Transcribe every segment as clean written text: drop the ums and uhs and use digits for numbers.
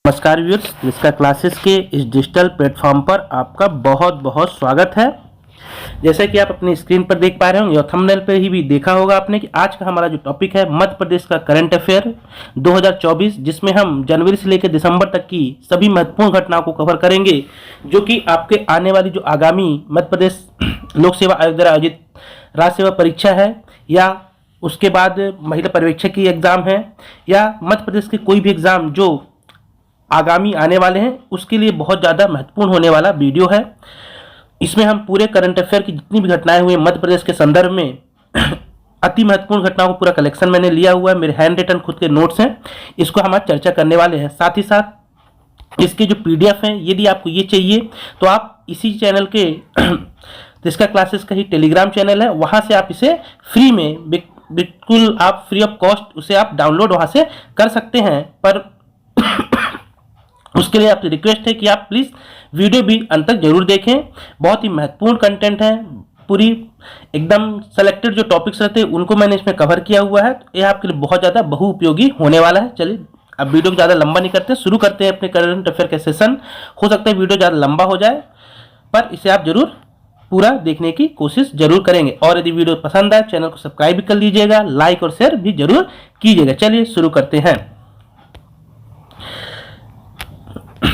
नमस्कार व्यूअर्स, इसका क्लासेस के इस डिजिटल प्लेटफॉर्म पर आपका बहुत बहुत स्वागत है। जैसा कि आप अपनी स्क्रीन पर देख पा रहे होंगे और थंबनेल पर ही भी देखा होगा आपने कि आज का हमारा जो टॉपिक है मध्य प्रदेश का करंट अफेयर 2024, जिसमें हम जनवरी से लेकर दिसंबर तक की सभी महत्वपूर्ण घटनाओं को कवर करेंगे, जो कि आपके आने वाली जो आगामी मध्य प्रदेश लोक सेवा आयोग द्वारा आयोजित राज्य सेवा परीक्षा है, या उसके बाद महिला पर्यवेक्षक की एग्जाम है, या मध्य प्रदेश के कोई भी एग्जाम जो आगामी आने वाले हैं, उसके लिए बहुत ज़्यादा महत्वपूर्ण होने वाला वीडियो है। इसमें हम पूरे करंट अफेयर की जितनी भी घटनाएं हुई मध्य प्रदेश के संदर्भ में अति महत्वपूर्ण घटनाओं को पूरा कलेक्शन मैंने लिया हुआ है, मेरे हैंड रिटन खुद के नोट्स हैं, इसको हम आज चर्चा करने वाले हैं। साथ ही साथ इसके जो PDF हैं, यदि आपको ये चाहिए तो आप इसी चैनल के इसका क्लासेस का ही टेलीग्राम चैनल है, वहाँ से आप इसे फ्री में बिल्कुल आप फ्री ऑफ कॉस्ट उसे आप डाउनलोड वहाँ से कर सकते हैं। पर उसके लिए आपसे रिक्वेस्ट है कि आप प्लीज़ वीडियो भी अंत तक जरूर देखें। बहुत ही महत्वपूर्ण कंटेंट है, पूरी एकदम सेलेक्टेड जो टॉपिक्स रहते हैं उनको मैंने इसमें कवर किया हुआ है। ये आपके लिए बहुत ज़्यादा बहुउपयोगी होने वाला है। चलिए अब वीडियो को ज़्यादा लंबा नहीं करते, शुरू करते हैं अपने करंट अफेयर के सेशन। हो सकता है वीडियो ज़्यादा लंबा हो जाए, पर इसे आप जरूर पूरा देखने की कोशिश जरूर करेंगे। और यदि वीडियो पसंद आए चैनल को सब्सक्राइब भी कर लीजिएगा, लाइक और शेयर भी जरूर कीजिएगा। चलिए शुरू करते हैं।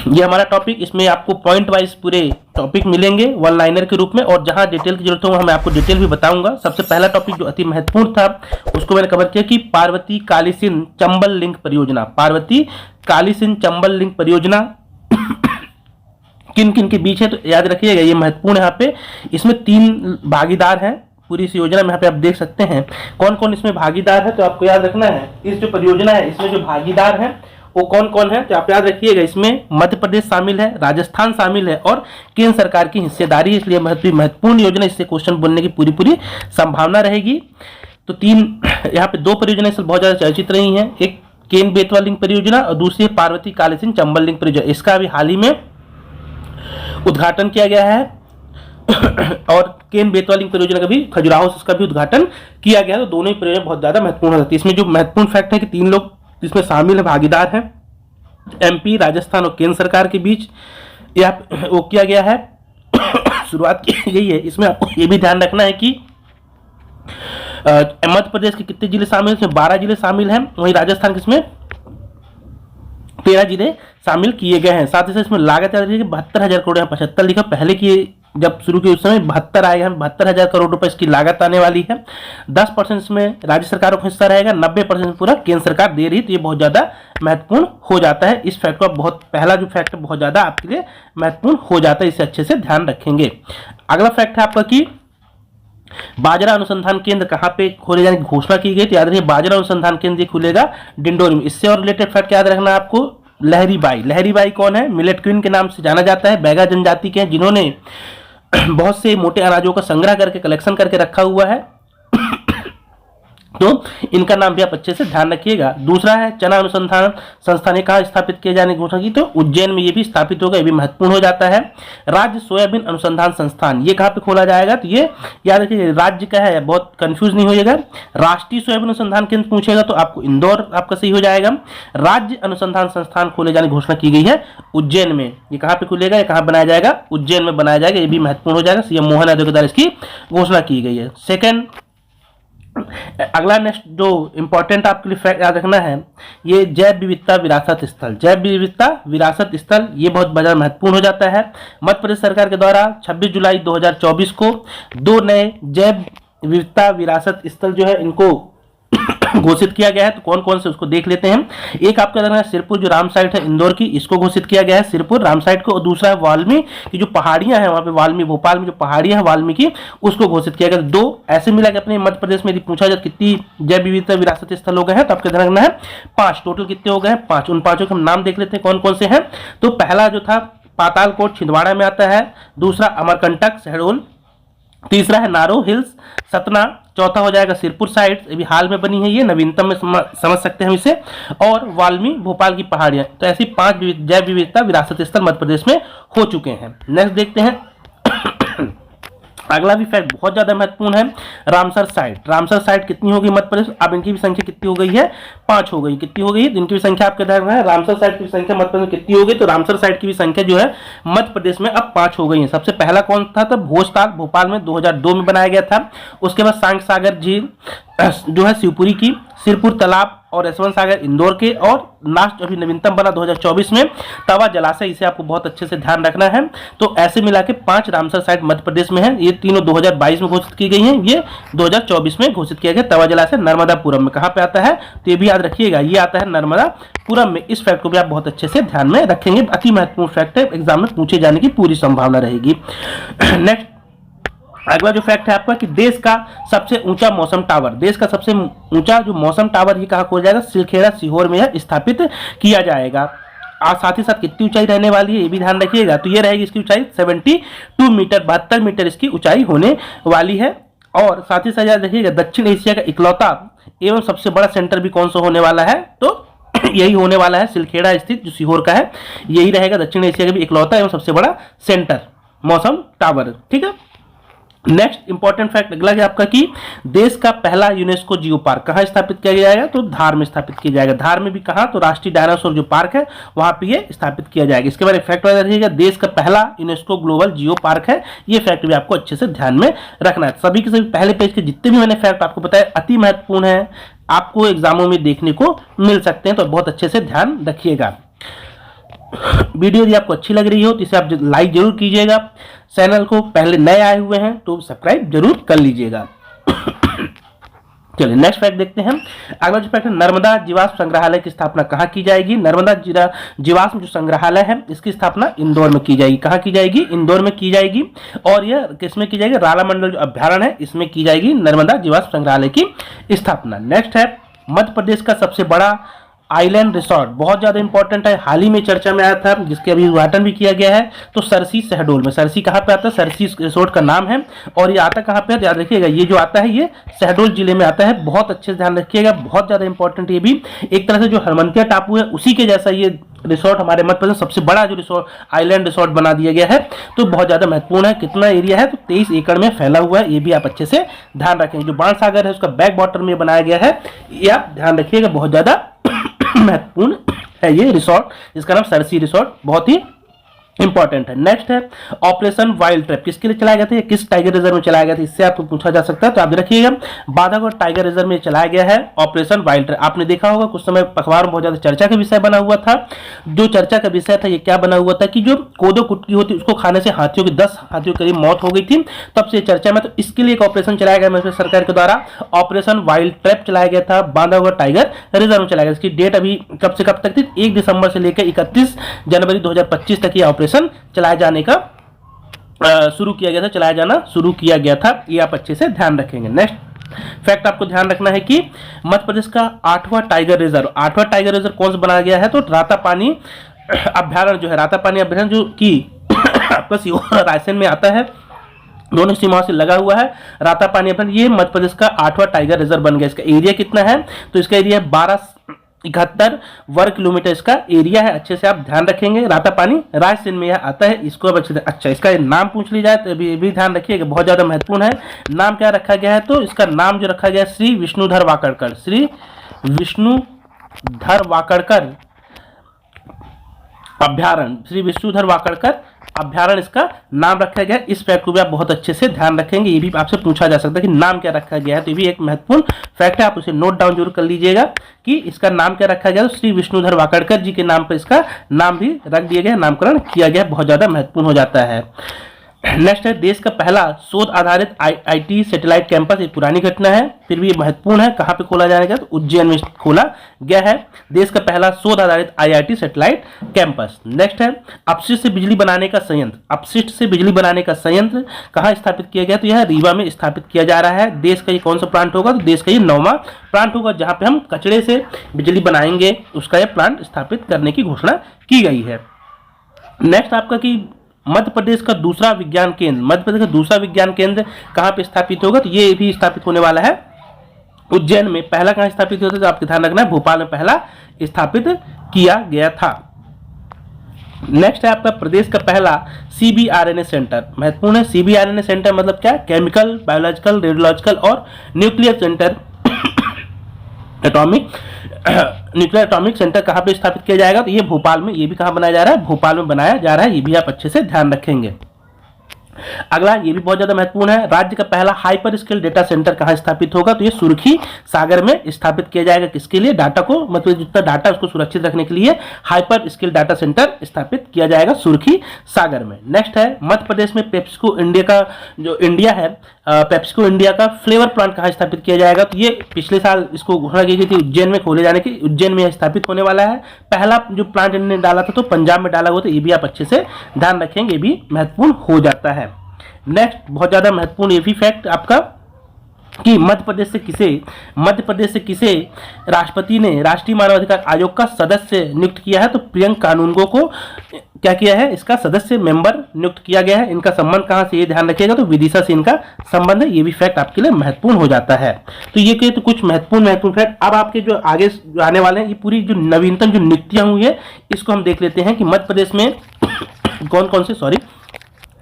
ये हमारा टॉपिक, इसमें आपको पॉइंट वाइज पूरे टॉपिक मिलेंगे वन लाइनर के रूप में, और जहां डिटेल की जरूरत हो मैं आपको डिटेल भी बताऊंगा। सबसे पहला टॉपिक जो अति महत्वपूर्ण था उसको मैंने कवर किया कि पार्वती कालीसिंध चंबल लिंक परियोजना। पार्वती कालीसिंध चंबल लिंक परियोजना किन किन के बीच है, तो याद रखिएगा ये महत्वपूर्ण है। यहाँ पे इसमें 3 भागीदार हैं पूरी इस योजना में। यहाँ पे आप देख सकते हैं कौन कौन इसमें भागीदार है, तो आपको याद रखना है इस जो परियोजना है इसमें जो भागीदार है वो कौन कौन है। तो आप याद रखिएगा इसमें मध्य प्रदेश शामिल है, राजस्थान शामिल है और केंद्र सरकार की हिस्सेदारी है, इसलिए महत्वपूर्ण योजना, इससे क्वेश्चन बनने की पूरी संभावना रहेगी। तो 3 यहाँ पे 2 परियोजना इस बहुत ज्यादा चर्चित रही हैं, एक केन बेतवा लिंक परियोजना और दूसरी पार्वती कालीसिंध चंबल लिंक परियोजना। इसका अभी हाल ही में उद्घाटन किया गया है और केन बेतवा लिंक परियोजना का भी खजुराहो से इसका भी उद्घाटन किया गया है। तो दोनों ही परियोजना बहुत ज्यादा महत्वपूर्ण होती है। इसमें जो महत्वपूर्ण फैक्ट है कि 3 लोग इसमें शामिल है, भागीदार हैं, MP, राजस्थान और केंद्र सरकार के बीच यह वो किया गया है, शुरुआत की गई है। इसमें आपको ये भी ध्यान रखना है कि मध्य प्रदेश के कितने जिले शामिल हैं, इसमें 12 जिले शामिल हैं, वहीं राजस्थान के इसमें 13 जिले शामिल किए गए हैं। साथ ही साथ इसमें लागत याद रखिए 72,000 करोड़, यहाँ 75 लिखा, पहले की जब शुरू की उस समय 72 आएगा, 72,000 करोड़ रुपए इसकी लागत आने वाली है। 10% इसमें राज्य सरकारों का हिस्सा रहेगा, 90% पूरा केंद्र सरकार दे रही है। तो ये बहुत ज्यादा महत्वपूर्ण हो जाता है। इस फैक्ट को बहुत, पहला जो फैक्ट बहुत ज्यादा आपके लिए महत्वपूर्ण हो जाता है, इसे अच्छे से ध्यान रखेंगे। अगला फैक्ट है आपका कि बाजरा अनुसंधान केंद्र कहाँ पे खोले जाने की घोषणा की गई। तो याद रखिए बाजरा अनुसंधान केंद्र खुलेगा डिंडोरी में। इससे और रिलेटेड फैक्ट याद रखना आपको, लहरीबाई। लहरीबाई कौन है? मिलेट क्वीन के नाम से जाना जाता है, बैगा जनजाति के हैं, जिन्होंने बहुत से मोटे अनाजों का संग्रह करके कलेक्शन करके रखा हुआ है। तो इनका नाम भी आप अच्छे से ध्यान रखिएगा। दूसरा है चना अनुसंधान संस्थान, कहाँ स्थापित किए जाने की घोषणा की, तो उज्जैन में ये भी स्थापित होगा, ये भी महत्वपूर्ण हो जाता है। राज्य सोयाबीन अनुसंधान संस्थान, ये कहाँ पे खोला जाएगा, तो ये याद रखिए राज्य का है, बहुत कंफ्यूज नहीं होइएगा। राष्ट्रीय सोयाबीन अनुसंधान केंद्र पूछेगा तो आपको इंदौर आपका सही हो जाएगा। राज्य अनुसंधान संस्थान खोले जाने की घोषणा की गई है उज्जैन में। ये कहाँ पे खुलेगा, ये कहाँ बनाया जाएगा, उज्जैन में बनाया जाएगा, ये भी महत्वपूर्ण हो जाएगा। CM मोहन यादव के द्वारा इसकी घोषणा की गई है। सेकेंड, अगला नेक्स्ट जो इंपॉर्टेंट आपके लिए फैक्ट याद रखना है, ये जैव विविधता विरासत स्थल। जैव विविधता विरासत स्थल ये बहुत बड़ा महत्वपूर्ण हो जाता है। मध्य प्रदेश सरकार के द्वारा 26 जुलाई 2024 को 2 नए जैव विविधता विरासत स्थल जो है इनको घोषित किया गया है। तो कौन कौन से उसको देख लेते हैं। एक आपका है सिरपुर जो राम साइट है इंदौर की, इसको घोषित किया गया है, सिरपुर राम साइट को। और दूसरा है वाल्मीकि की जो पहाड़ियां हैं वहां पे, वाल्मीकि भोपाल में जो पहाड़ियां हैं वाल्मीकि, उसको घोषित किया गया। 2 ऐसे मिला कि अपने मध्य प्रदेश में यदि पूछा जाए कितनी जैव विविधता विरासत स्थल हो गए हैं, तो आपको ध्यान रखना है 5 टोटल कितने हो गए हैं, 5। उन 5 के हम नाम देख लेते हैं कौन कौन से हैं। तो पहला जो था पातालकोट छिंदवाड़ा में आता है, दूसरा अमरकंटक शहडोल, तीसरा है नारो हिल्स सतना, चौथा हो जाएगा सिरपुर साइड, अभी हाल में बनी है, ये नवीनतम में समझ सकते हैं हम इसे, और वाल्मीकि भोपाल की पहाड़ियां। तो ऐसी 5 जैव विविधता विरासत स्थल मध्य प्रदेश में हो चुके हैं। नेक्स्ट देखते हैं अगला भी फैक्ट बहुत ज्यादा महत्वपूर्ण है, रामसर साइट। रामसर साइट कितनी होगी मध्य प्रदेश, अब इनकी भी संख्या कितनी हो गई है, 5 हो गई। कितनी हो गई, इनकी भी संख्या आपके ध्यान में है, रामसर साइट की संख्या मध्य प्रदेश में कितनी हो गई, तो रामसर साइट की भी संख्या जो है मध्य प्रदेश में अब 5 हो गई है। सबसे पहला कौन था, तो भोजताल भोपाल में 2002 में बनाया गया था। उसके बाद सांग सागर झील जो है शिवपुरी की, सिरपुर तालाब और यशवंत सागर इंदौर के, और लास्ट अभी नवीनतम बना 2024 में तवा जलाशय, इसे आपको बहुत अच्छे से ध्यान रखना है। तो ऐसे मिला के 5 रामसर साइट मध्य प्रदेश में है। ये तीनों 2022 में घोषित की गई हैं, ये 2024 में घोषित किया गया। तवा जलाशय नर्मदापुरम में कहाँ पे आता है, तो ये भी याद रखिएगा, ये आता है नर्मदापुरम में। इस फैक्ट को भी आप बहुत अच्छे से ध्यान में रखेंगे, अति महत्वपूर्ण फैक्ट है, एग्जाम में पूछे जाने की पूरी संभावना रहेगी। नेक्स्ट अगला जो फैक्ट है आपका कि देश का सबसे ऊंचा मौसम टावर, देश का सबसे ऊंचा जो मौसम टावर ये कहाँ खोला जाएगा, सिलखेड़ा सीहोर में स्थापित किया जाएगा। और साथ ही साथ कितनी ऊंचाई रहने वाली है ये भी ध्यान रखिएगा, तो ये रहेगी इसकी ऊंचाई 72 मीटर, 72 मीटर इसकी ऊंचाई होने वाली है। और साथ ही साथ याद रखिएगा दक्षिण एशिया का इकलौता एवं सबसे बड़ा सेंटर भी कौन सा होने वाला है, तो यही होने वाला है सिलखेड़ा स्थित जो सीहोर का है, यही रहेगा दक्षिण एशिया का भी इकलौता एवं सबसे बड़ा सेंटर मौसम टावर। ठीक है। नेक्स्ट इंपॉर्टेंट फैक्ट अगला है आपका कि देश का पहला यूनेस्को जियो पार्क कहाँ स्थापित किया जाएगा, तो धार में स्थापित किया जाएगा। धार में भी कहाँ, तो राष्ट्रीय डायनासोर जो पार्क है वहां पे ये स्थापित किया जाएगा। इसके बाद फैक्ट याद रखिएगा, देश का पहला यूनेस्को ग्लोबल जियो पार्क है, ये फैक्ट भी आपको अच्छे से ध्यान में रखना है। सभी के सभी पहले पेज के जितने भी मैंने फैक्ट आपको बताया अति महत्वपूर्ण है, आपको एग्जामों में देखने को मिल सकते हैं, तो बहुत अच्छे से ध्यान रखिएगा। वीडियो यदि आपको अच्छी लग रही हो तो इसे आप लाइक जरूर कीजिएगा, चैनल को पहले नए आए हुए हैं तो सब्सक्राइब जरूर कर लीजिएगा। चलिए नेक्स्ट फैक्ट देखते हैं। अगला जो फैक्ट है, नर्मदा जीवाश्म संग्रहालय की स्थापना कहाँ की जाएगी, नर्मदा जीवाश्म जो संग्रहालय है इसकी स्थापना इंदौर में की जाएगी। कहाँ की जाएगी, इंदौर में की जाएगी। और यह किसमें की जाएगी, रालामंडल जो अभ्यारण्य है इसमें की जाएगी नर्मदा जीवाश्म संग्रहालय की स्थापना। नेक्स्ट है मध्य प्रदेश का सबसे बड़ा आइलैंड रिसोर्ट, बहुत ज्यादा इंपॉर्टेंट है, हाल ही में चर्चा में आया था, जिसके अभी उद्घाटन भी किया गया है, तो सरसी शहडोल में। सरसी कहाँ पे आता है, सरसी रिसोर्ट का नाम है, और ये आता कहाँ पे है, याद रखिएगा ये जो आता है ये शहडोल जिले में आता है। बहुत अच्छे से ध्यान रखिएगा, बहुत ज्यादा इंपॉर्टेंट, ये भी एक तरह से जो हरमंतिया टापू है उसी के जैसा ये रिसोर्ट हमारे मध्य प्रदेश सबसे बड़ा जो रिसोर्ट आइलैंड रिसोर्ट बना दिया गया है, तो बहुत ज्यादा महत्वपूर्ण है। कितना एरिया है, तो 23 एकड़ में फैला हुआ है, ये भी आप अच्छे से ध्यान रखेंगे। जो बाण सागर है उसका बैक वाटर में बनाया गया है, ये आप ध्यान रखिएगा, बहुत ज्यादा महत्वपूर्ण है ये रिसोर्ट, जिसका नाम सरसी रिसोर्ट, बहुत ही इंपॉर्टेंट है। नेक्स्ट है ऑपरेशन वाइल्ड ट्रैप, किसके लिए चलाया गया था, किस टाइगर रिजर्व में चलाया गया था, इससे आपको पूछा जा सकता है, तो आप रखिएगा बांधवगढ़ टाइगर रिजर्व में चलाया गया है ऑपरेशन वाइल्ड ट्रैप। आपने देखा होगा कुछ समय अखबार में बहुत ज्यादा चर्चा का विषय बना हुआ था। जो चर्चा का विषय था ये क्या बना हुआ था कि जो कोदो कुटकी होती उसको खाने से हाथियों की 10 हाथियों के करीब मौत हो गई थी, तब से चर्चा में। तो इसके लिए एक ऑपरेशन चलाया गया मध्य सरकार के द्वारा, ऑपरेशन वाइल्ड ट्रैप चलाया गया था, बांधवगढ़ टाइगर रिजर्व में चलाया गया। इसकी डेट अभी कब से कब तक थी, 1 दिसंबर से लेकर 31 जनवरी 2025 तक ये ऑपरेशन चलाया जाने का शुरू किया गया था, चलाया जाना शुरू किया गया था, ये आप अच्छे से ध्यान रखेंगे। नेक्स्ट फैक्ट आपको ध्यान रखना है कि मध्य प्रदेश का 8वां टाइगर रिजर्व कौन सा बनाया गया है, तो रातापानी अभ्यारण्य जो है, रातापानी अभ्यारण्य जो कि आपका सीहोर रायसेन में आता है, दोनों सीमाओं से लगा हुआ है रातापानी अभ्यारण्य, ये मध्य प्रदेश का 8वां टाइगर रिजर्व बन गया। इसका एरिया कितना है, तो इसका एरिया 1271 वर्ग किलोमीटर इसका एरिया है, अच्छे से आप ध्यान रखेंगे। रातापानी रायसेन में यह आता है, इसको अब अच्छे से अच्छा इसका नाम पूछ ली जाए तो भी ध्यान रखिएगा, बहुत ज्यादा महत्वपूर्ण है। नाम क्या रखा गया है, तो इसका नाम जो रखा गया है श्री विष्णुधर वाकड़कर, श्री विष्णुधर वाकड़कर अभ्यारण्य, श्री विष्णुधर वाकड़कर अभ्यारण्य इसका नाम रखा गया है। इस फैक्ट को भी आप बहुत अच्छे से ध्यान रखेंगे, ये भी आपसे पूछा जा सकता है कि नाम क्या रखा गया है, तो ये भी एक महत्वपूर्ण फैक्ट है, आप उसे नोट डाउन जरूर कर लीजिएगा कि इसका नाम क्या रखा गया। तो श्री विष्णुधर वाकड़कर जी के नाम पर इसका नाम भी रख दिया गया, नामकरण किया गया, बहुत ज्यादा महत्वपूर्ण हो जाता है। नेक्स्ट है देश का पहला शोध आधारित आईआईटी सैटेलाइट कैंपस, एक पुरानी घटना है फिर भी महत्वपूर्ण है, कहां पे खोला जाएगा, तो उज्जैन में खोला गया है देश का पहला शोध आधारित आईआईटी सैटेलाइट कैंपस। नेक्स्ट है अपशिष्ट से बिजली बनाने का संयंत्र, अपशिष्ट से बिजली बनाने का संयंत्र कहां स्थापित किया गया, तो यह रीवा में स्थापित किया जा रहा है। देश का ये कौन सा प्लांट होगा, तो देश का ये 9वां प्लांट होगा, जहां पे हम कचरे से बिजली बनाएंगे, उसका यह प्लांट स्थापित करने की घोषणा की गई है। नेक्स्ट आपका कि मध्य प्रदेश का दूसरा विज्ञान केंद्र कहां पे स्थापित होगा, तो ये भी स्थापित होने वाला है उज्जैन में। पहला कहां स्थापित होता है, तो आपको ध्यान रखना है भोपाल में पहला स्थापित किया गया था। नेक्स्ट है आपका प्रदेश का पहला CBRNA सेंटर। महत्वपूर्ण है, CBRNA सेंटर मतलब क्या? केमिकल, बायोलॉजिकल, रेडियोलॉजिकल और nuclear centre atomic nuclear atomic centre कहाँ पे स्थापित किया जाएगा? तो ये भोपाल में। ये भी कहाँ बनाया जा रहा है? भोपाल में बनाया जा रहा है। ये भी आप अच्छे से ध्यान रखेंगे। अगला, ये भी बहुत ज्यादा महत्वपूर्ण है, राज्य का पहला हाइपर स्केल डेटा सेंटर कहाँ स्थापित होगा? तो ये सुर्खी सागर में स्थापित किया जाएगा। किसके लिए? डाटा को, मतलब जितना डाटा उसको सुरक्षित रखने के लिए हाइपर स्केल डाटा सेंटर स्थापित किया जाएगा सुर्खी सागर में। नेक्स्ट है, मध्य प्रदेश में पेप्सिको इंडिया का जो इंडिया है, पेप्सिको इंडिया का फ्लेवर प्लांट कहाँ स्थापित किया जाएगा? तो ये पिछले साल इसको घोषणा की गई थी उज्जैन में खोले जाने की। उज्जैन में स्थापित होने वाला है। पहला जो प्लांट इन्होंने डाला था तो पंजाब में डाला हुआ था। ये भी आप अच्छे से ध्यान रखेंगे, ये भी महत्वपूर्ण हो जाता है। नेक्स्ट, बहुत ज्यादा महत्वपूर्ण ये भी फैक्ट आपका कि मध्य प्रदेश से किसे राष्ट्रपति ने राष्ट्रीय मानवाधिकार आयोग का सदस्य नियुक्त किया है? तो प्रियंका कानूनगो को क्या किया है? इसका सदस्य मेंबर नियुक्त किया गया है। इनका संबंध कहां से? ये ध्यान रखिएगा, तो विदिशा से इनका संबंध है। ये भी फैक्ट आपके लिए महत्वपूर्ण हो जाता है। तो ये तो कुछ महत्वपूर्ण फैक्ट। अब आपके जो आगे आने वाले हैं, ये पूरी जो नवीनतम जो नियुक्तियां हुई है इसको हम देख लेते हैं कि मध्य प्रदेश में कौन कौन से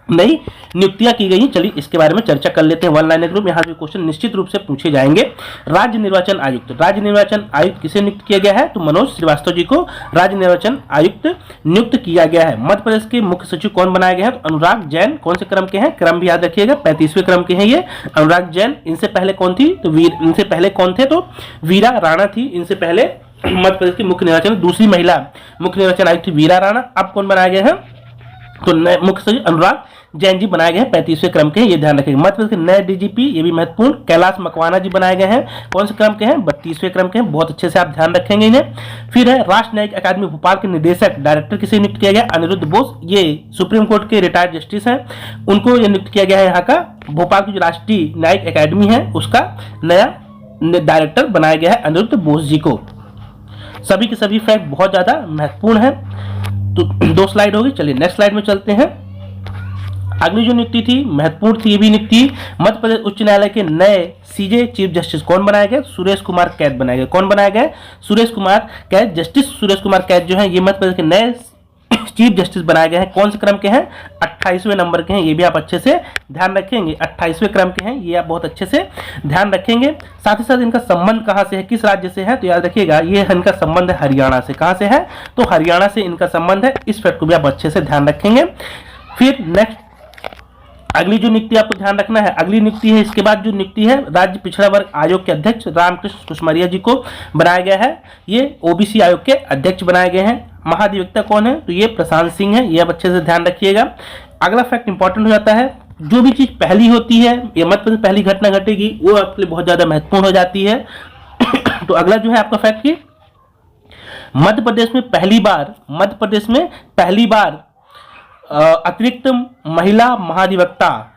नई नियुक्तियां की गई। चलिए इसके बारे में चर्चा कर लेते हैं। वन लाइनर ग्रुप, यहाँ से क्वेश्चन निश्चित रूप से पूछे जाएंगे। राज्य निर्वाचन आयुक्त किसे नियुक्त किया गया है? तो मनोज श्रीवास्तव जी को राज्य निर्वाचन आयुक्त नियुक्त किया गया है। मध्य प्रदेश के मुख्य सचिव कौन बनाए गए हैं? तो अनुराग जैन। कौन से क्रम के हैं? क्रम भी याद रखिएगा, 35वें क्रम के हैं ये अनुराग जैन। इनसे पहले कौन थी? तो इनसे पहले कौन थे? तो वीरा राणा थी इनसे पहले। मध्य प्रदेश की मुख्य निर्वाचन, दूसरी महिला मुख्य निर्वाचन आयुक्त थी वीरा राणा। अब कौन बनाया गया है? तो नए मुख्य सचिव अनुराग जैन जी बनाए गए हैं, 35वें क्रम के हैं, ये ध्यान रखेंगे। मध्य प्रदेश के नए डीजीपी, ये भी महत्वपूर्ण, कैलाश मकवाना जी बनाए गए हैं। कौन से क्रम के हैं? 32वें क्रम के हैं। बहुत अच्छे से आप ध्यान रखेंगे इन्हें। फिर है राष्ट्र न्यायिक अकादमी भोपाल के निदेशक डायरेक्टर किसे नियुक्त किया गया? अनिरुद्ध बोस। ये सुप्रीम कोर्ट के रिटायर्ड जस्टिस हैं, उनको ये नियुक्त किया गया है। यहाँ का भोपाल की जो राष्ट्रीय न्यायिक अकादमी है उसका नया डायरेक्टर बनाया गया है अनिरुद्ध बोस जी को। सभी के सभी फैक्ट बहुत ज्यादा महत्वपूर्ण है। तो 2 स्लाइड होगी। चलिए नेक्स्ट स्लाइड में चलते हैं। अगली जो नियुक्ति थी महत्वपूर्ण थी, ये भी नियुक्ति मध्य प्रदेश उच्च न्यायालय के नए सीजे चीफ जस्टिस कौन बनाए गए? सुरेश कुमार कैद बनाए गए। कौन बनाए गए? सुरेश कुमार कैद। जस्टिस सुरेश कुमार कैद जो है ये मध्य प्रदेश के नए चीफ जस्टिस बनाए गए हैं। कौन से क्रम के हैं? 28वें नंबर के हैं। ये भी आप अच्छे से ध्यान रखेंगे, 28वें क्रम के हैं, ये आप बहुत अच्छे से ध्यान रखेंगे। साथ ही साथ इनका संबंध कहां से है, किस राज्य से है? तो याद रखिएगा ये इनका संबंध है हरियाणा से। कहां से है? तो हरियाणा से इनका संबंध है। इस फैक्ट को भी आप अच्छे से ध्यान रखेंगे। फिर नेक्स्ट अगली जो नियुक्ति आपको ध्यान रखना है, अगली नियुक्ति है इसके बाद जो नियुक्ति है राज्य पिछड़ा वर्ग आयोग के अध्यक्ष रामकृष्ण कुशमरिया जी को बनाया गया है। ये ओबीसी आयोग के अध्यक्ष बनाए गए हैं। महाधिवक्ता कौन है? तो ये प्रशांत सिंह है। ये आप अच्छे से ध्यान रखिएगा। अगला फैक्ट इंपॉर्टेंट हो जाता है, जो भी चीज पहली होती है या मध्य प्रदेश पहली घटना घटेगी वो आपके लिए बहुत ज्यादा महत्वपूर्ण हो जाती है। तो अगला जो है आपका फैक्ट की मध्य प्रदेश में पहली बार अतिरिक्त महिला महाधिवक्ता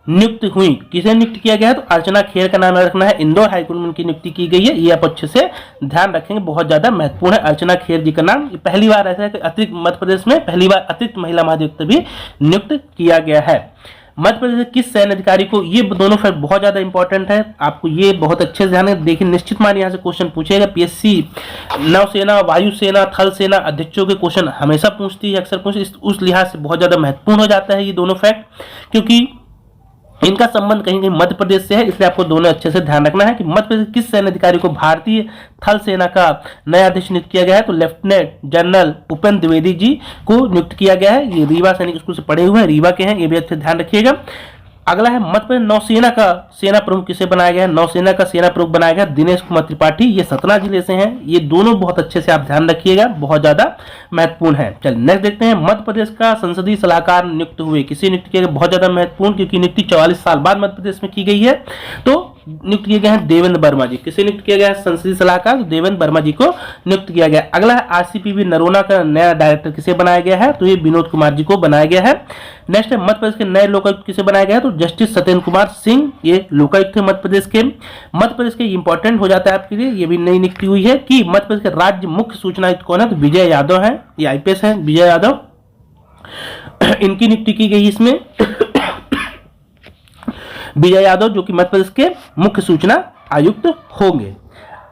नियुक्त हुई। किसे नियुक्त किया गया है? तो अर्चना खेर का नाम रखना है। इंदौर हाईकोर्ट में उनकी नियुक्ति की गई है। ये आप अच्छे से ध्यान रखेंगे, बहुत ज्यादा महत्वपूर्ण है अर्चना खेर जी का नाम। पहली बार ऐसा है कि अतिरिक्त मध्य प्रदेश में पहली बार अतिरिक्त महिला महाधिवक्ता भी नियुक्त किया गया है। मध्य प्रदेश के किस सैन्य अधिकारी को, ये दोनों फैक्ट बहुत ज्यादा इंपॉर्टेंट है, आपको ये बहुत अच्छे से ध्यान देखिए। निश्चित मान यहाँ से क्वेश्चन पूछेगा। पीएससी नौसेना, वायुसेना, थल सेना अध्यक्षों के क्वेश्चन हमेशा पूछती है, अक्सर पूछती है। उस लिहाज से बहुत ज्यादा महत्वपूर्ण हो जाता है ये दोनों फैक्ट, क्योंकि इनका संबंध कहीं कहीं मध्य प्रदेश से है। इसलिए आपको दोनों अच्छे से ध्यान रखना है कि मध्य प्रदेश किस सैन्य अधिकारी को भारतीय थल सेना का नया अध्यक्ष नियुक्त किया गया है। तो लेफ्टिनेंट जनरल उपेंद्र द्विवेदी जी को नियुक्त किया गया है। ये रीवा सैनिक स्कूल से पढ़े हुए हैं, रीवा के हैं, ये भी अच्छे ध्यान रखिएगा। अगला है मध्य प्रदेश नौसेना का सेना प्रमुख किसे बनाया गया है? नौसेना का सेना प्रमुख बनाया गया दिनेश कुमार त्रिपाठी। ये सतना जिले से हैं। ये दोनों बहुत अच्छे से आप ध्यान रखिएगा, बहुत ज्यादा महत्वपूर्ण है। चलिए नेक्स्ट देखते हैं। मध्य प्रदेश का संसदीय सलाहकार नियुक्त हुए, किसे नियुक्त किया गया? बहुत ज्यादा महत्वपूर्ण, क्योंकि नियुक्ति 44 साल बाद मध्य प्रदेश में की गई है। तो नियुक्त किए गए हैं देवेंद्र वर्मा जी। किसे नियुक्त किया गया है? संसदीय सलाहकार देवेंद्र वर्मा जी को नियुक्त किया गया। अगला है आरसीपीवी नरोना का नया डायरेक्टर किसे बनाया गया है? तो ये विनोद कुमार जी को बनाया गया है। नेक्स्ट है मध्य प्रदेश के नए लोकायुक्त किसे बनाया गया है? तो जस्टिस सत्येंद्र कुमार सिंह, ये लोकायुक्त थे मध्य प्रदेश के। मध्य प्रदेश के इंपॉर्टेंट हो जाता है आपके लिए, ये भी नई नियुक्ति हुई है कि मध्य प्रदेश के राज्य मुख्य सूचना आयुक्त कौन है? तो विजय यादव है, ये आईपीएस है विजय यादव, इनकी नियुक्ति की गई इसमें। विजय यादव जो कि मध्य प्रदेश के मुख्य सूचना आयुक्त होंगे।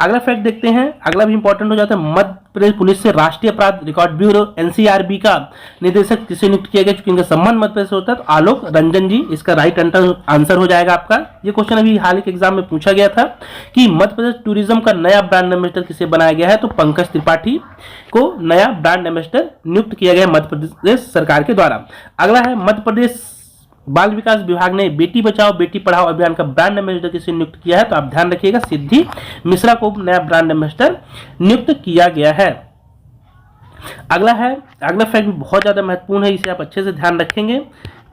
अगला फैक्ट देखते हैं, अगला भी इंपॉर्टेंट हो जाता है। मध्य प्रदेश पुलिस से राष्ट्रीय अपराध रिकॉर्ड ब्यूरो एनसीआरबी का निदेशक किसे नियुक्त किया गया, चूंकि इनका संबंध मध्य प्रदेश से होता है, तो आलोक रंजन जी इसका राइट आंसर हो जाएगा आपका। ये क्वेश्चन अभी हाल के एग्जाम में पूछा गया था कि मध्य प्रदेश टूरिज्म का नया ब्रांड एम्बेसडर किसे बनाया गया है, तो पंकज त्रिपाठी को नया ब्रांड एम्बेसडर नियुक्त किया गया मध्य प्रदेश सरकार के द्वारा। अगला है मध्य प्रदेश बाल विकास विभाग ने बेटी बचाओ बेटी पढ़ाओ अभियान का ब्रांड एम्बेसडर किसे नियुक्त किया है, तो आप ध्यान रखिएगा सिद्धि मिश्रा को नया ब्रांड एम्बेसडर नियुक्त किया गया है। अगला फैक्ट भी बहुत ज्यादा महत्वपूर्ण है, इसे आप अच्छे से ध्यान रखेंगे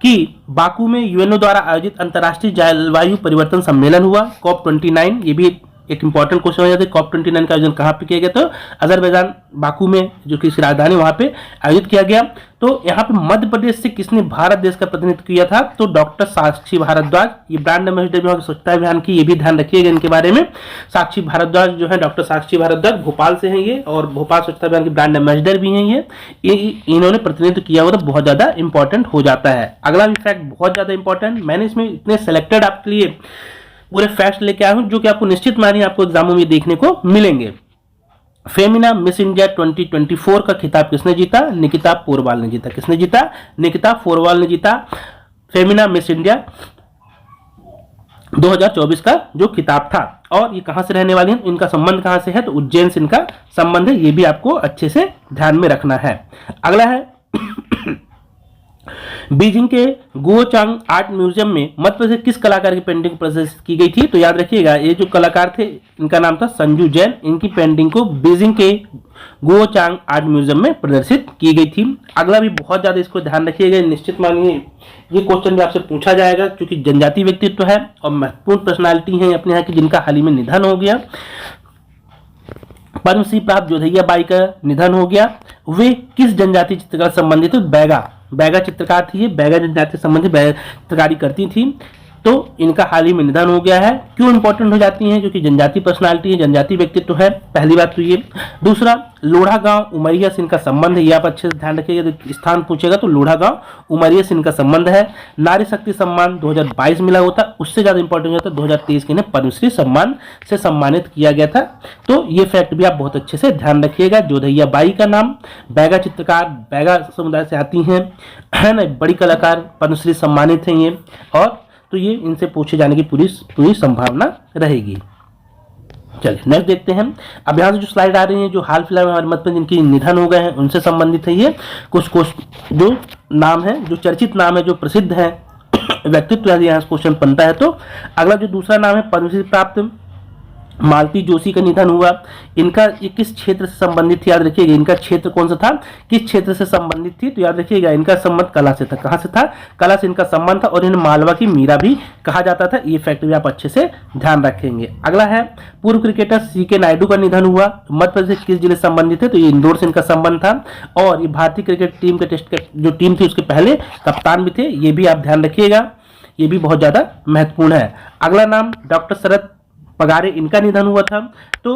कि बाकू में यूएनओ द्वारा आयोजित अंतर्राष्ट्रीय जलवायु परिवर्तन सम्मेलन हुआ COP29। ये भी एक इंपॉर्टेंट क्वेश्चन हो जाता है। COP29 का आयोजन कहाँ पे किया गया, तो अजरबैजान बाकू में, जो कि इसकी राजधानी वहां पे आयोजित किया गया। तो यहाँ पे मध्य प्रदेश से किसने भारत देश का प्रतिनिधित्व किया था, तो डॉक्टर साक्षी भारद्वाज। ये ब्रांड एम्बेसडर विभाग स्वच्छता अभियान की, ये भी ध्यान रखिएगा इनके बारे में। साक्षी भारद्वाज जो है, डॉक्टर साक्षी भारद्वाज भोपाल से हैं ये, और भोपाल स्वच्छता अभियान के ब्रांड एम्बेसडर भी हैं ये इन्होंने प्रतिनिधित्व किया हुआ, तो बहुत ज्यादा इंपॉर्टेंट हो जाता है। अगला भी फैक्ट बहुत ज्यादा इंपॉर्टेंट, मैंने इसमें इतने सेलेक्टेड आपके लिए पूरे फैक्ट लेके आया हूं जो कि आपको निश्चित मानिए आपको एग्जामों में देखने को मिलेंगे। फेमिना मिस इंडिया 2024 का खिताब किसने जीता, निकिता पोरवाल ने जीता। किसने जीता, निकिता पोरवाल ने जीता फेमिना मिस इंडिया 2024 का जो खिताब था। और ये कहां से रहने वाली हैं, इनका संबंध कहां से है, तो उज्जैन से इनका संबंध है, ये भी आपको अच्छे से ध्यान में रखना है। अगला है बीजिंग के गुओचांग आर्ट म्यूजियम में मध्य प्रदेश से किस कलाकार की पेंटिंग प्रदर्शित की गई थी, तो याद रखिएगा ये जो कलाकार थे इनका नाम था संजू जैन। इनकी पेंटिंग को बीजिंग के गुओचांग आर्ट म्यूजियम में प्रदर्शित की गई थी। अगला भी बहुत ज्यादा इसको ध्यान रखिएगा, निश्चित मानिए ये क्वेश्चन भी आपसे पूछा जाएगा, क्योंकि जनजातीय व्यक्तित्व है और महत्वपूर्ण पर्सनालिटी है अपने यहाँ की, जिनका हाल ही में निधन हो गया। पद्मश्री प्राप्त जोधैया बाई का निधन हो गया। वे किस जनजातीय चित्रकला से संबंधित, बैगा चित्रकार थी, ये बैगा जनजाति से संबंधित चित्रकारी करती थी, तो इनका हाल ही में निधन हो गया है। क्यों इंपॉर्टेंट हो जाती हैं, क्योंकि जनजाति पर्सनालिटी है, जनजाति व्यक्तित्व है, पहली बात तो ये। दूसरा, लोढ़ा गांव उमरिया से इनका संबंध है, ये आप अच्छे से ध्यान रखिएगा, तो स्थान पूछेगा तो लोढ़ा गांव उमरिया से इनका संबंध है। नारी शक्ति सम्मान 2022 मिला होता, उससे ज्यादा इंपॉर्टेंट होता है 2023 के इन्हें पद्मश्री सम्मान से सम्मानित किया गया था। तो ये फैक्ट भी आप बहुत अच्छे से ध्यान रखिएगा। जोधैया बाई का नाम, बैगा चित्रकार, बैगा समुदाय से आती हैं, है ना, बड़ी कलाकार, पद्मश्री सम्मानित हैं ये, और तो ये इनसे पूछे जाने की पूरी संभावना रहेगी। चलिए नेक्स्ट देखते हैं। अब यहाँ से जो स्लाइड आ रही है, जो हाल फिलहाल में हमारे मध्य जिनकी निधन हो गए हैं उनसे संबंधित है ये। कुछ जो नाम है, जो चर्चित नाम है, जो प्रसिद्ध है व्यक्तित्व, यदि यहाँ क्वेश्चन बनता है तो। अगला जो दूसरा नाम है, पद्मश्री प्राप्त मालती जोशी का निधन हुआ। इनका ये किस क्षेत्र से संबंधित थी, याद रखिएगा, इनका क्षेत्र कौन सा था, किस क्षेत्र से संबंधित थी, तो याद रखिएगा इनका संबंध कला से था। कहां से था, कला से इनका संबंध था, और इन्हें मालवा की मीरा भी कहा जाता था। ये फैक्ट भी आप अच्छे से ध्यान रखेंगे। अगला है, पूर्व क्रिकेटर CK नायडू का निधन हुआ। मध्य प्रदेश किस जिले से संबंधित है, तो ये इंदौर से इनका संबंध था, और ये भारतीय क्रिकेट टीम के टेस्ट जो टीम थी उसके पहले कप्तान भी थे, ये भी आप ध्यान रखिएगा, ये भी बहुत ज्यादा महत्वपूर्ण है। अगला नाम, डॉक्टर शरद पगारे, इनका निधन हुआ था। तो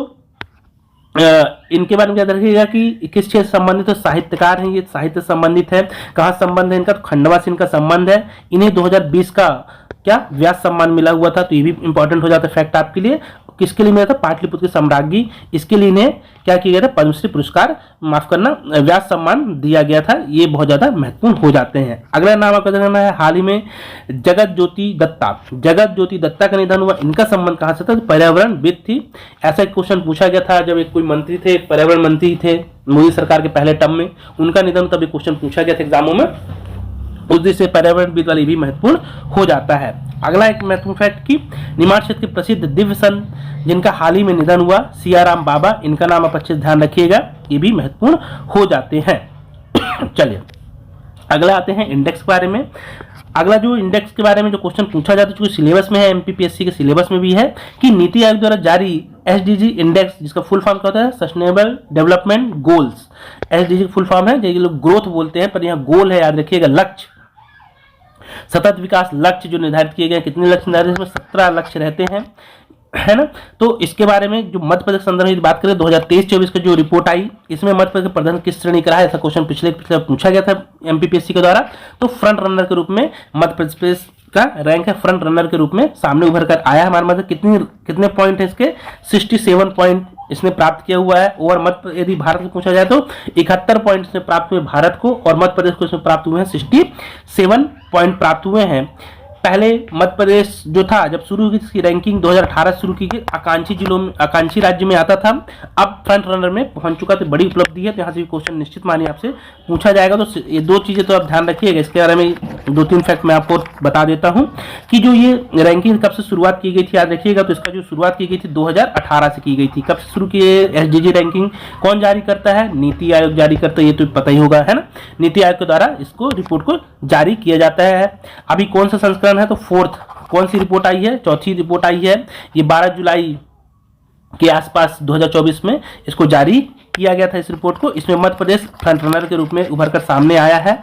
इनके बारे में याद रखिएगा कि किस क्षेत्र से संबंधित है, साहित्यकार हैं, ये साहित्य से संबंधित है। कहाँ संबंध है इनका, तो खंडवा से इनका संबंध है। इन्हें 2020 का क्या व्यास सम्मान मिला हुआ था, तो ये भी इंपॉर्टेंट हो जाता है फैक्ट आपके लिए। किसके लिए मिला था, पाटलिपुत्र की सम्राज्ञी, इसके लिए इन्हें क्या किया गया था, पद्मश्री पुरस्कार, माफ करना, व्यास सम्मान दिया गया था। ये बहुत ज्यादा महत्वपूर्ण हो जाते हैं। अगला नाम आपका देखना है, हाल ही में जगत ज्योति दत्ता का निधन हुआ। इनका संबंध कहां से था, पर्यावरणविद थी। ऐसा एक क्वेश्चन पूछा गया था जब एक कोई मंत्री थे, पर्यावरण मंत्री थे मोदी सरकार के पहले टर्म में, उनका निधन, तब एक क्वेश्चन पूछा गया था एग्जामों में, उस दिन से पर्यावरणविद वाली भी महत्वपूर्ण हो जाता है। अगला एक महत्वपूर्ण फैक्ट की, निमाड़ क्षेत्र के प्रसिद्ध दिव्य संत जिनका हाल ही में निधन हुआ, सियाराम बाबा, इनका नाम आप अच्छे से ध्यान रखिएगा, ये भी महत्वपूर्ण हो जाते हैं। चलिए अगला आते हैं इंडेक्स के बारे में। अगला जो इंडेक्स के बारे में जो क्वेश्चन पूछा जाता है, जो सिलेबस में है, MPPSC के सिलेबस में भी है, कि नीति आयोग द्वारा जारी SDG इंडेक्स, जिसका फुल फॉर्म क्या होता है, sustainable development goals. SDG full form है, जो लोग ग्रोथ बोलते हैं, पर यहाँ गोल है, याद रखिएगा, लक्ष्य, सतत विकास लक्ष्य जो निर्धारित किए गए। कितने लक्ष्य निर्धारित, इसमें 17 लक्ष्य रहते हैं। है ना। तो इसके बारे में जो मध्य प्रदेश के संदर्भ में बात करें 2023-24 का जो रिपोर्ट आई, इसमें मध्य प्रदेश का प्रदर्शन किस श्रेणी का रहा है, ऐसा क्वेश्चन पिछले पूछा गया था एमपीपीएससी के द्वारा। तो फ्रंट रनर के रूप में मध्य प्रदेश का रैंक है, फ्रंट रनर के रूप में सामने उभर कर आया हमारे मध्य। कितने पॉइंट है इसके, 67 पॉइंट इसने प्राप्त किया हुआ है। और मध्य यदि भारत को पूछा जाए तो 71 पॉइंट इसमें प्राप्त हुए भारत को, और मध्य प्रदेश को इसमें प्राप्त हुए हैं 67 पॉइंट प्राप्त हुए हैं। पहले मध्य प्रदेश जो था जब शुरू हुई इसकी रैंकिंग 2018 शुरू की गई, आकांक्षी जिलों में, आकांक्षी राज्य में आता था, अब फ्रंट रनर में पहुंच चुका। तो बड़ी उपलब्धि है। तो यहाँ से भी क्वेश्चन निश्चित मानिए आपसे पूछा जाएगा। तो ये दो चीजें तो आप ध्यान रखिएगा। इसके बारे में 2-3 फैक्ट मैं आपको बता देता हूँ कि जो ये रैंकिंग कब से शुरुआत की गई थी, याद रखिएगा। तो इसका जो शुरुआत की गई थी 2018 से की गई थी। कब से शुरू की एसडीजी रैंकिंग कौन जारी करता है, नीति आयोग जारी करता है, ये तो पता ही होगा, है ना। नीति आयोग के द्वारा इसको रिपोर्ट को जारी किया जाता है। अभी कौन सा संस्करण है, तो 4th कौन सी रिपोर्ट आई है, 4थी रिपोर्ट आई है। ये 12 जुलाई के आसपास 2024 में इसको जारी किया गया था इस रिपोर्ट को। इसमें मध्य प्रदेश फ्रंट रनर के रूप में उभर कर सामने आया है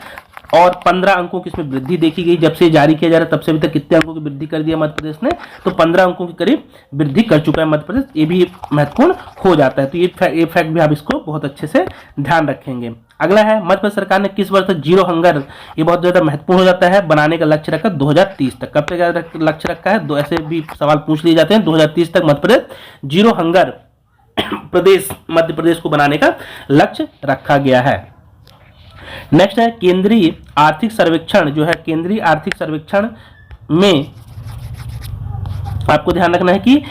और 15 अंकों की इसमें वृद्धि देखी गई। जब से जारी किया जा रहा है तब से अभी तक कितने अंकों की वृद्धि कर दिया मध्य प्रदेश ने, तो 15 अंकों के करीब वृद्धि कर चुका है मध्य प्रदेश। ये भी महत्वपूर्ण हो जाता है। तो ये फैक्ट भी आप इसको बहुत अच्छे से ध्यान रखेंगे। अगला है मध्य प्रदेश सरकार ने किस वर्ष तक जीरो हंगर, ये बहुत ज्यादा महत्वपूर्ण हो जाता है, बनाने का लक्ष्य रखा 2030 तक। कब तक लक्ष्य रखा है, ऐसे भी सवाल पूछ लिए जाते हैं। 2030 तक मध्य प्रदेश जीरो हंगर प्रदेश मध्य प्रदेश को बनाने का लक्ष्य रखा गया है। नेक्स्ट है केंद्रीय आर्थिक सर्वेक्षण, जो है केंद्रीय आर्थिक सर्वेक्षण में आपको ध्यान रखना है कि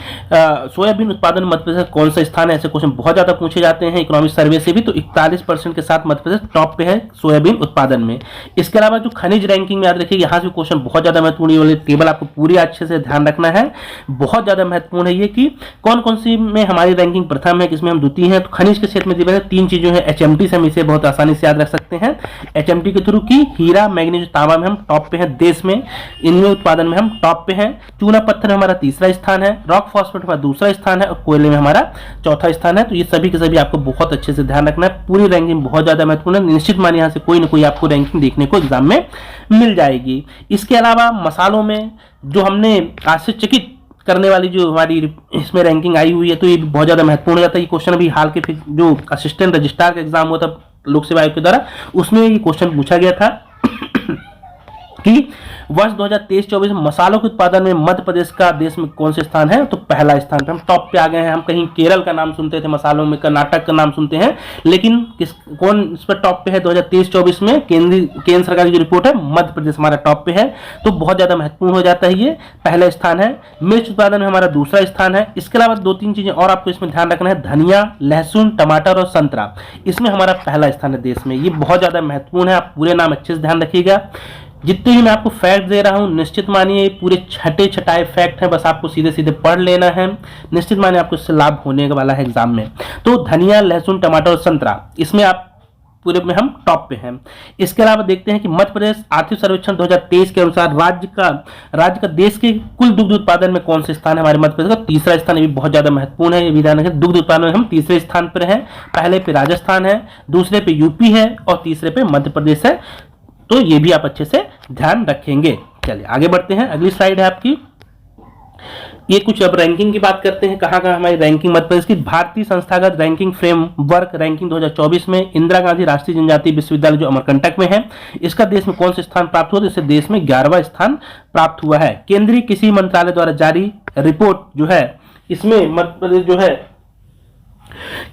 सोयाबीन उत्पादन मध्य प्रदेश कौन सा स्थान है। ऐसे क्वेश्चन बहुत ज्यादा पूछे जाते हैं इकोनॉमिक सर्वे से भी। तो 41% के साथ मध्य प्रदेश टॉप पे है सोयाबीन उत्पादन में। इसके अलावा जो खनिज रैंकिंग में याद रखिए, यहाँ से क्वेश्चन बहुत ज्यादा महत्वपूर्ण, वाले टेबल आपको पूरी अच्छे से ध्यान रखना है। बहुत ज्यादा महत्वपूर्ण है ये कि कौन कौन सी में हमारी रैंकिंग प्रथम है, किसमें हम द्वितीय हैं। तो खनिज के क्षेत्र में 3 चीजें हैं। HMT से हम इसे बहुत आसानी से याद रख सकते हैं। HMT के थ्रू की हीरा मैग्नीज तांबा में हम टॉप पे हैं देश में, इनमें उत्पादन में हम टॉप पे हैं। चूना पत्थर हमारा तीसरा स्थान है, रॉक फॉस्फेट हमारा दूसरा स्थान है और कोयले में हमारा चौथा स्थान है। तो ये सभी के सभी आपको बहुत अच्छे से ध्यान रखना है। पूरी रैंकिंग बहुत ज्यादा महत्वपूर्ण है। निश्चित मानिए यहाँ से कोई ना कोई आपको रैंकिंग देखने को एग्जाम में मिल जाएगी। इसके अलावा मसालों में जो हमने आश्चर्यचकित करने वाली जो हमारी इसमें रैंकिंग आई हुई है, तो ये भी बहुत ज्यादा महत्वपूर्ण हो जाता है। ये क्वेश्चन अभी हाल के जो असिस्टेंट रजिस्ट्रार का एग्जाम हुआ था लोक सेवा आयोग के द्वारा, उसमें ये क्वेश्चन पूछा गया था कि वर्ष 2023-24 में मसालों के उत्पादन में मध्य प्रदेश का देश में कौन से स्थान है। तो पहला स्थान पे हम टॉप पे आ गए हैं। हम कहीं केरल का नाम सुनते थे मसालों में, कर्नाटक का नाम सुनते हैं, लेकिन कौन इस पर टॉप पे है 2023-24 में, केंद्र सरकार की जो रिपोर्ट है, मध्य प्रदेश हमारा टॉप पे है। तो बहुत ज्यादा महत्वपूर्ण हो जाता है, ये पहला स्थान है। मिर्च उत्पादन में हमारा दूसरा स्थान है। इसके अलावा 2-3 चीजें और आपको इसमें ध्यान रखना है, धनिया, लहसुन, टमाटर और संतरा, इसमें हमारा पहला स्थान है देश में। ये बहुत ज्यादा महत्वपूर्ण है। आप पूरे नाम अच्छे से ध्यान रखिएगा। जितने भी मैं आपको फैक्ट दे रहा हूं, निश्चित मानिए पूरे छटाए फैक्ट हैं, बस आपको सीधे सीधे पढ़ लेना है। निश्चित मानिए आपको इससे लाभ होने वाला है एग्जाम में। तो धनिया, लहसुन, टमाटर और संतरा, इसमें आप पूरे में हम टॉप पे हैं। इसके अलावा देखते हैं कि मध्य प्रदेश आर्थिक सर्वेक्षण 2023 के अनुसार राज्य का देश के कुल दुग्ध उत्पादन में कौन से स्थान है। हमारे मध्य प्रदेश का तीसरा स्थान, ये भी बहुत ज्यादा महत्वपूर्ण है। ये भी ध्यान रखें, दुग्ध उत्पादन में हम तीसरे स्थान पर हैं। पहले पे राजस्थान है, दूसरे पे यूपी है और तीसरे पे मध्य प्रदेश है। तो ये भी आप अच्छे से ध्यान रखेंगे। चलिए आगे बढ़ते हैं। अगली स्लाइड है आपकी, ये कुछ अब रैंकिंग की बात करते हैं। कहाँ हमारी रैंकिंग मध्य प्रदेश की। भारतीय संस्थागत रैंकिंग फ्रेमवर्क रैंकिंग 2024 में इंदिरा गांधी राष्ट्रीय जनजातीय विश्वविद्यालय जो अमरकंटक में है, इसका देश में कौन से स्थान प्राप्त हुआ। तो इसे देश में 11वां स्थान प्राप्त हुआ है। केंद्रीय कृषि मंत्रालय द्वारा जारी रिपोर्ट जो है, इसमें मध्य प्रदेश जो है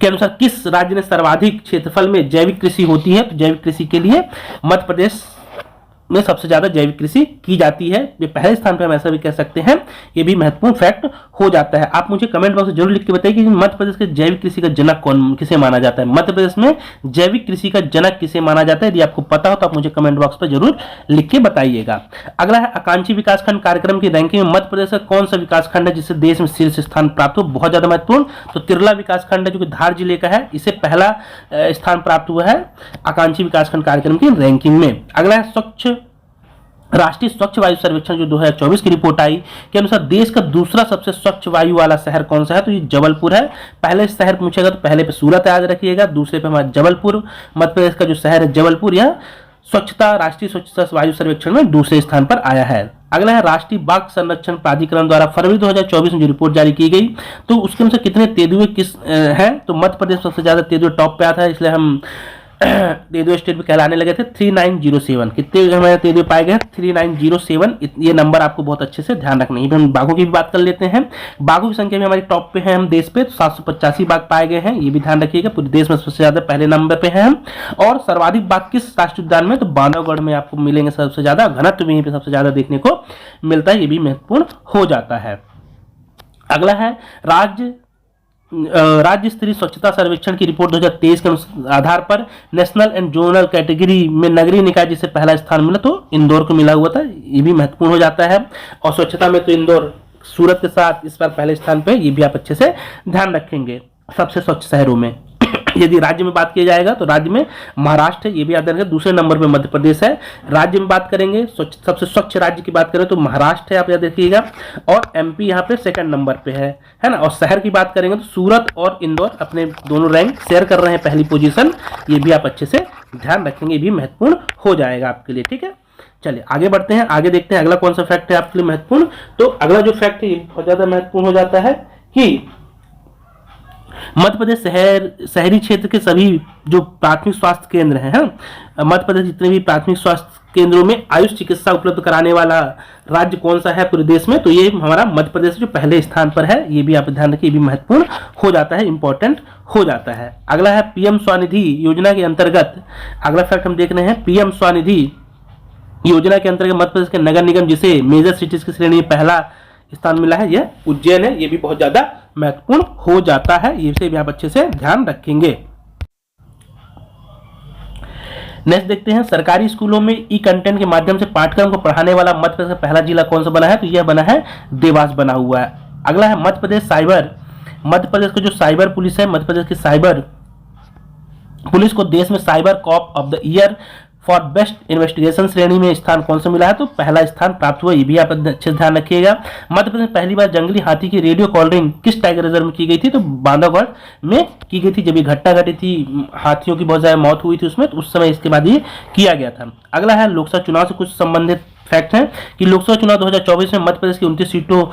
के अनुसार किस राज्य में सर्वाधिक क्षेत्रफल में जैविक कृषि होती है। तो जैविक कृषि के लिए मध्य प्रदेश में सबसे ज्यादा जैविक कृषि की जाती है। ये पहले स्थान पर हम ऐसा भी कह सकते हैं। ये भी महत्वपूर्ण फैक्ट हो जाता है। आप मुझे कमेंट बॉक्स में जरूर लिख के बताइए कि मध्य प्रदेश के जैविक कृषि का जनक किसे माना जाता है। मध्य प्रदेश में जैविक कृषि का जनक किसे माना जाता है, यदि आपको पता हो तो आप मुझे कमेंट बॉक्स पर जरूर लिख के बताइएगा। अगला है आकांक्षी विकासखंड कार्यक्रम की रैंकिंग में मध्य प्रदेश का कौन सा विकासखंड है जिससे देश में शीर्ष स्थान प्राप्त हो। बहुत ज्यादा महत्वपूर्ण, तो तिरला विकासखंड है जो कि धार जिले का है, इसे पहला स्थान प्राप्त हुआ है आकांक्षी विकासखंड कार्यक्रम की रैंकिंग में। अगला है राष्ट्रीय स्वच्छ वायु सर्वेक्षण जो 2024 की रिपोर्ट आई के अनुसार देश का दूसरा सबसे स्वच्छ वायु वाला शहर कौन सा है। तो ये जबलपुर है। पहले शहर पूछेगा तो पहले पे सूरत याद रखिएगा, दूसरे पे हमारा जबलपुर। मध्य प्रदेश का जो शहर है जबलपुर, यह स्वच्छता, राष्ट्रीय स्वच्छता वायु सर्वेक्षण में दूसरे स्थान पर आया है। अगला है राष्ट्रीय बाघ संरक्षण प्राधिकरण द्वारा फरवरी 2024 में जो रिपोर्ट जारी की गई, तो उसके अनुसार कितने तेंदुए किस हैं, तो मध्य प्रदेश सबसे ज्यादा तेंदुए टॉप पे आता है, इसलिए हम तेंदुए स्टेट में कहलाने लगे थे। 3907 कितने हमारे तेंदुए पाए गए, 3907। ये नंबर आपको बहुत अच्छे से ध्यान रखना है। हम बाघों की भी बात कर लेते हैं। बाघों की संख्या में हमारी टॉप पे है हम देश पे, तो 785 बाघ पाए गए हैं, ये भी ध्यान रखिएगा। पूरे देश में सबसे ज्यादा पहले नंबर पे है हम। और सर्वाधिक बाघ किस राष्ट्रीय उद्यान में, तो बांधवगढ़ में आपको मिलेंगे सबसे ज्यादा, घनत्व भी यहीं पे सबसे ज्यादा देखने को मिलता है, ये भी महत्वपूर्ण हो जाता है। अगला है राज्य स्तरीय स्वच्छता सर्वेक्षण की रिपोर्ट 2023 के आधार पर नेशनल एंड जोनल कैटेगरी में नगरीय निकाय जिसे पहला स्थान मिला, तो इंदौर को मिला हुआ था, ये भी महत्वपूर्ण हो जाता है। और स्वच्छता में तो इंदौर सूरत के साथ इस बार पहले स्थान पे, ये भी आप अच्छे से ध्यान रखेंगे सबसे स्वच्छ शहरों में। यदि राज्य में बात किया जाएगा तो राज्य में महाराष्ट्र है, ये भी याद रखें। दूसरे नंबर पे मध्य प्रदेश है। राज्य में बात करेंगे सबसे स्वच्छ राज्य की बात करें तो महाराष्ट्र है, आप याद रखिएगा। और एमपी यहाँ पे सेकंड नंबर पे है ना। और शहर की बात करेंगे तो सूरत और इंदौर अपने दोनों रैंक शेयर कर रहे हैं पहली पोजीशन, ये भी आप अच्छे से ध्यान रखेंगे, ये भी महत्वपूर्ण हो जाएगा आपके लिए। ठीक है, चलिए आगे बढ़ते हैं, आगे देखते हैं अगला कौन सा फैक्ट है आपके लिए महत्वपूर्ण। तो अगला जो फैक्ट है बहुत ज्यादा महत्वपूर्ण हो जाता है कि मध्य प्रदेश शहरी क्षेत्र के सभी जो प्राथमिक स्वास्थ्य केंद्र हैं, मध्य प्रदेश जितने भी प्राथमिक स्वास्थ्य केंद्रों में आयुष चिकित्सा उपलब्ध कराने वाला राज्य कौन सा है पूरे देश में, तो ये हमारा मध्य प्रदेश जो पहले स्थान पर है, ये भी आप ध्यान रखिए, ये भी महत्वपूर्ण हो जाता है, इंपॉर्टेंट हो जाता है। अगला है पीएम स्वनिधि योजना के अंतर्गत, अगला फैक्ट हम देख रहे हैं, पीएम स्वनिधि योजना के अंतर्गत मध्य प्रदेश के नगर निगम जिसे मेजर सिटीज की श्रेणी में पहला स्थान मिला है, यह उज्जैन है, ये भी बहुत ज्यादा महत्वपूर्ण हो जाता है, इसे भी आप अच्छे से ध्यान रखेंगे। नेक्स्ट देखते हैं सरकारी स्कूलों में ई कंटेंट के माध्यम से पाठ्यक्रम को पढ़ाने वाला मध्य प्रदेश का पहला जिला कौन सा बना है, तो यह बना है देवास बना हुआ है। अगला है मध्य प्रदेश का जो साइबर पुलिस है, मध्य प्रदेश की साइबर पुलिस को देश में cyber cop of the year for best investigation श्रेणी में स्थान कौन सा मिला है, तो पहला स्थान प्राप्त हुआ, ये भी आप अच्छे से ध्यान रखिएगा। मध्य प्रदेश में पहली बार जंगली हाथी की रेडियो कॉलरिंग किस टाइगर रिजर्व में की गई थी, तो बांधवगढ़ में की गई थी। जब ये घटना घटी थी, हाथियों की बहुत ज्यादा मौत हुई थी उसमें, तो उस समय इसके बाद ये किया गया था। अगला है लोकसभा चुनाव से कुछ संबंधित फैक्ट है कि लोकसभा चुनाव 2024 में मध्य प्रदेश की 29 सीटों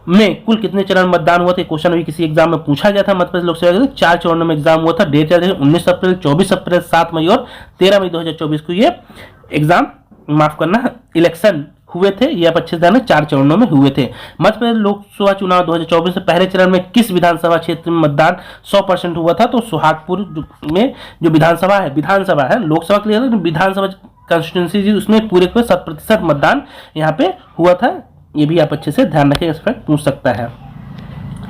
में कुल कितने चरण मतदान हुआ था, क्वेश्चन भी किसी एग्जाम में पूछा गया था। मध्य प्रदेश लोकसभा के 4 चरणों में एग्जाम हुआ था। डेट याद है 19 अप्रैल, 24 अप्रैल, 7 मई और 13 मई 2024 को ये एग्जाम, माफ करना, इलेक्शन हुए थे। ये आप अच्छे से ध्यान, 4 चरणों में हुए थे। मध्य प्रदेश लोकसभा चुनाव 2024 में पहले चरण में किस विधानसभा क्षेत्र में मतदान 100% हुआ था, तो सुहागपुर में जो विधानसभा है, लोकसभा के लिए विधानसभा कंस्टिट्यूंसी जी, उसमें पूरे 100% मतदान यहाँ पे हुआ था। ये भी आप अच्छे से ध्यान रखिएगा, इस फैक्ट पूछ सकता है।